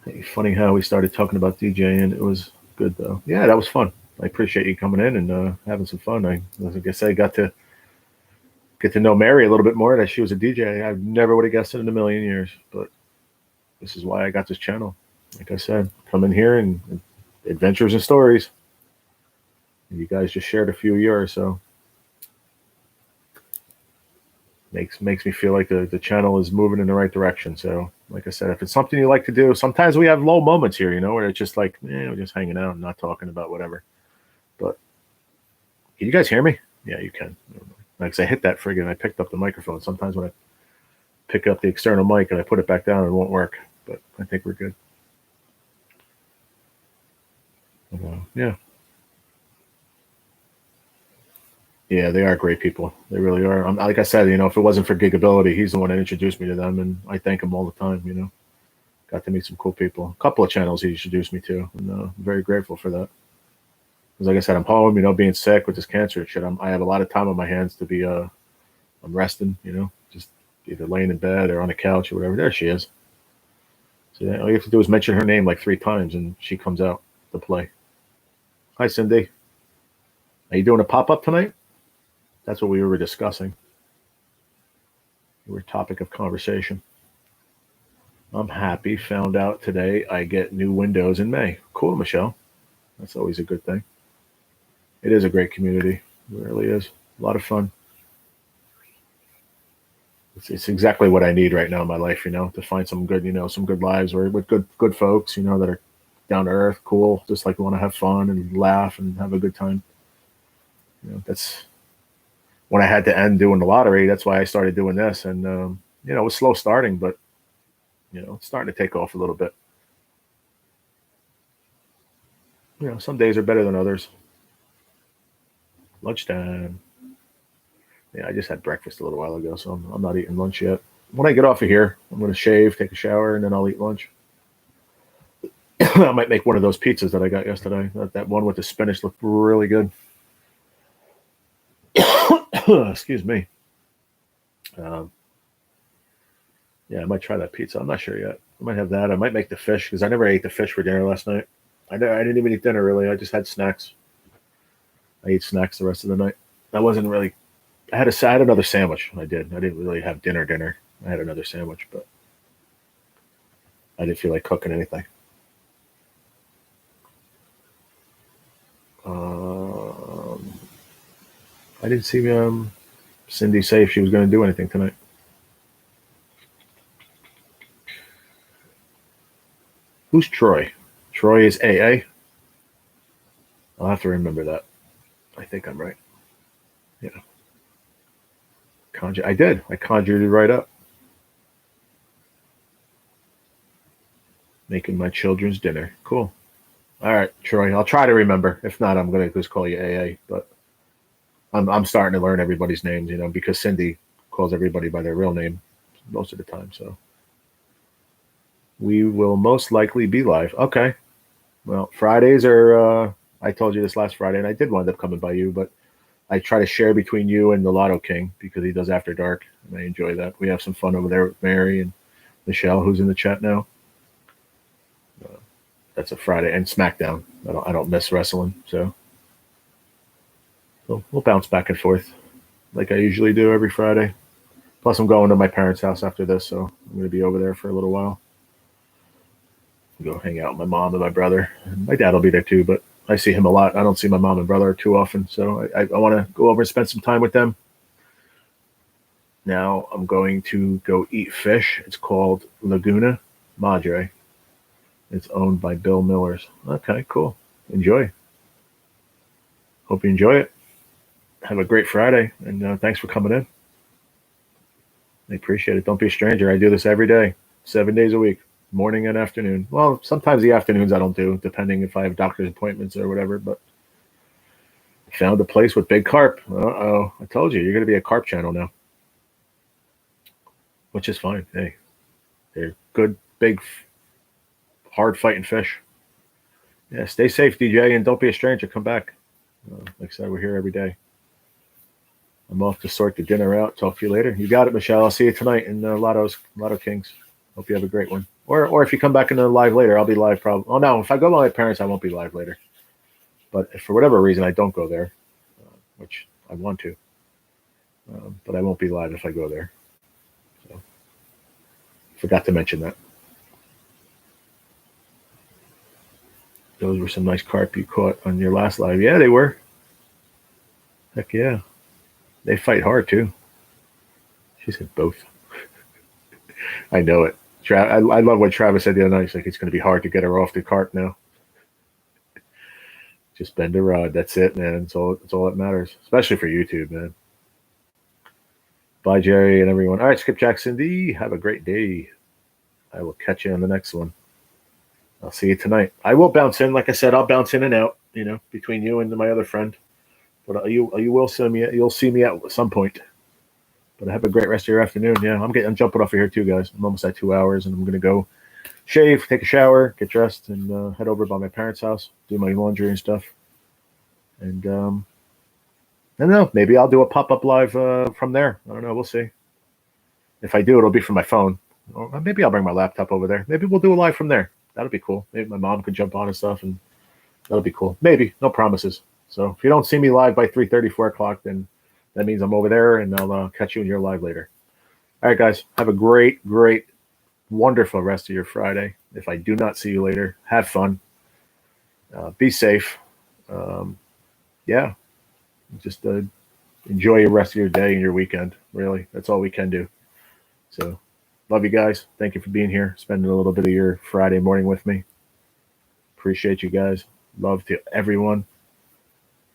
Hey, funny how we started talking about DJing. It was good though. Yeah, that was fun. I appreciate you coming in and having some fun. I guess I got to get to know Mary a little bit more. That she was a DJ. I never would have guessed it in a million years. But this is why I got this channel. like I said, come in here and adventures and stories. And you guys just shared a few of yours, so makes me feel like the channel is moving in the right direction. So, like I said, if it's something you like to do, sometimes we have low moments here, where it's just like, we're just hanging out and not talking about whatever. But can you guys hear me? Yeah, you can. Like I hit that friggin', I picked up the microphone. Sometimes when I pick up the external mic and I put it back down, it won't work. But I think we're good. Yeah. Yeah, they are great people. They really are. Like I said, if it wasn't for Gigability, he's the one that introduced me to them, and I thank him all the time. Got to meet some cool people. A couple of channels he introduced me to, and I'm very grateful for that. Because, like I said, I'm home. Being sick with this cancer and shit. I have a lot of time on my hands to be. I'm resting. Just either laying in bed or on the couch or whatever. There she is. So yeah, all you have to do is mention her name like 3 times, and she comes out to play. Hi, Cindy. Are you doing a pop up tonight? That's what we were discussing. We were topic of conversation. I'm happy. Found out today I get new windows in May. Cool, Michelle. That's always a good thing. It is a great community. It really is. A lot of fun. It's exactly what I need right now in my life, to find some good, some good lives or with good folks, that are down to earth, cool, just like we want to have fun and laugh and have a good time. That's when I had to end doing the lottery. That's why I started doing this. And, it was slow starting, but, it's starting to take off a little bit. Some days are better than others. Lunchtime. Yeah, I just had breakfast a little while ago, so I'm not eating lunch yet. When I get off of here, I'm going to shave, take a shower, and then I'll eat lunch. I might make one of those pizzas that I got yesterday. That one with the spinach looked really good. Excuse me. Yeah, I might try that pizza. I'm not sure yet. I might have that. I might make the fish because I never ate the fish for dinner last night. I didn't even eat dinner really. I just had snacks. I ate snacks the rest of the night. I wasn't really. I had another sandwich. I did. I didn't really have dinner. I had another sandwich, but I didn't feel like cooking anything. I didn't see Cindy say if she was going to do anything tonight. Who's Troy? Troy is AA. I'll have to remember that. I think I'm right. Yeah. I did. I conjured it right up. Making my children's dinner. Cool. All right, Troy. I'll try to remember. If not, I'm going to just call you AA. But I'm starting to learn everybody's names, because Cindy calls everybody by their real name most of the time. So we will most likely be live. Okay. Well, Fridays are. I told you this last Friday, and I did wind up coming by you, but I try to share between you and the Lotto King because he does After Dark, and I enjoy that. We have some fun over there with Mary and Michelle, who's in the chat now. That's a Friday, and SmackDown. I don't miss wrestling, so we'll bounce back and forth like I usually do every Friday. Plus, I'm going to my parents' house after this, so I'm going to be over there for a little while. Go hang out with my mom and my brother. And my dad will be there too, but I see him a lot. I don't see my mom and brother too often, so I want to go over and spend some time with them. Now I'm going to go eat fish. It's called Laguna Madre. It's owned by Bill Millers. Okay, cool. Enjoy. Hope you enjoy it. Have a great Friday, and thanks for coming in. I appreciate it. Don't be a stranger. I do this every day, 7 days a week, morning and afternoon. Well, sometimes the afternoons I don't do, depending if I have doctor's appointments or whatever, but I found a place with big carp. Uh-oh. I told you, you're going to be a carp channel now, which is fine. Hey, they're good, big, hard fighting fish. Yeah, stay safe, DJ, and don't be a stranger. Come back. Like I said, we're here every day. I'm off to sort the dinner out. Talk to you later. You got it, Michelle. I'll see you tonight in Lotto Kings. Hope you have a great one. Or if you come back in the live later, I'll be live probably. Oh, no, if I go to my parents, I won't be live later. But if for whatever reason I don't go there, which I want to, but I won't be live if I go there. So, forgot to mention that. Those were some nice carp you caught on your last live. Yeah, they were. Heck yeah. They fight hard too. She said both. I know it. I love what Travis said the other night. He's like, it's going to be hard to get her off the cart now. Just bend the rod. That's it, man. It's all that matters, especially for YouTube, man. Bye, Jerry and everyone. All right, Skip Jackson D. Have a great day. I will catch you on the next one. I'll see you tonight. I will bounce in. Like I said, I'll bounce in and out, between you and my other friend. But you will see me. You'll see me at some point. But have a great rest of your afternoon. Yeah, I'm jumping off of here too, guys. I'm almost at 2 hours, and I'm gonna go shave, take a shower, get dressed, and head over by my parents' house, do my laundry and stuff. And I don't know. Maybe I'll do a pop-up live from there. I don't know. We'll see. If I do, it'll be from my phone. Or maybe I'll bring my laptop over there. Maybe we'll do a live from there. That'll be cool. Maybe my mom could jump on and stuff, and that'll be cool. Maybe. No promises. So if you don't see me live by 3:30, 4 o'clock, then that means I'm over there, and I'll catch you in your live later. All right, guys. Have a great, wonderful rest of your Friday. If I do not see you later, have fun. Be safe. Yeah. Just enjoy the rest of your day and your weekend. Really, that's all we can do. So, love you guys. Thank you for being here, spending a little bit of your Friday morning with me. Appreciate you guys. Love to everyone.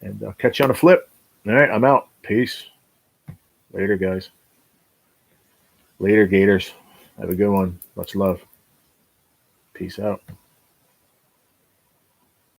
And I'll catch you on a flip. All right, I'm out. Peace. Later, guys. Later, Gators. Have a good one. Much love. Peace out.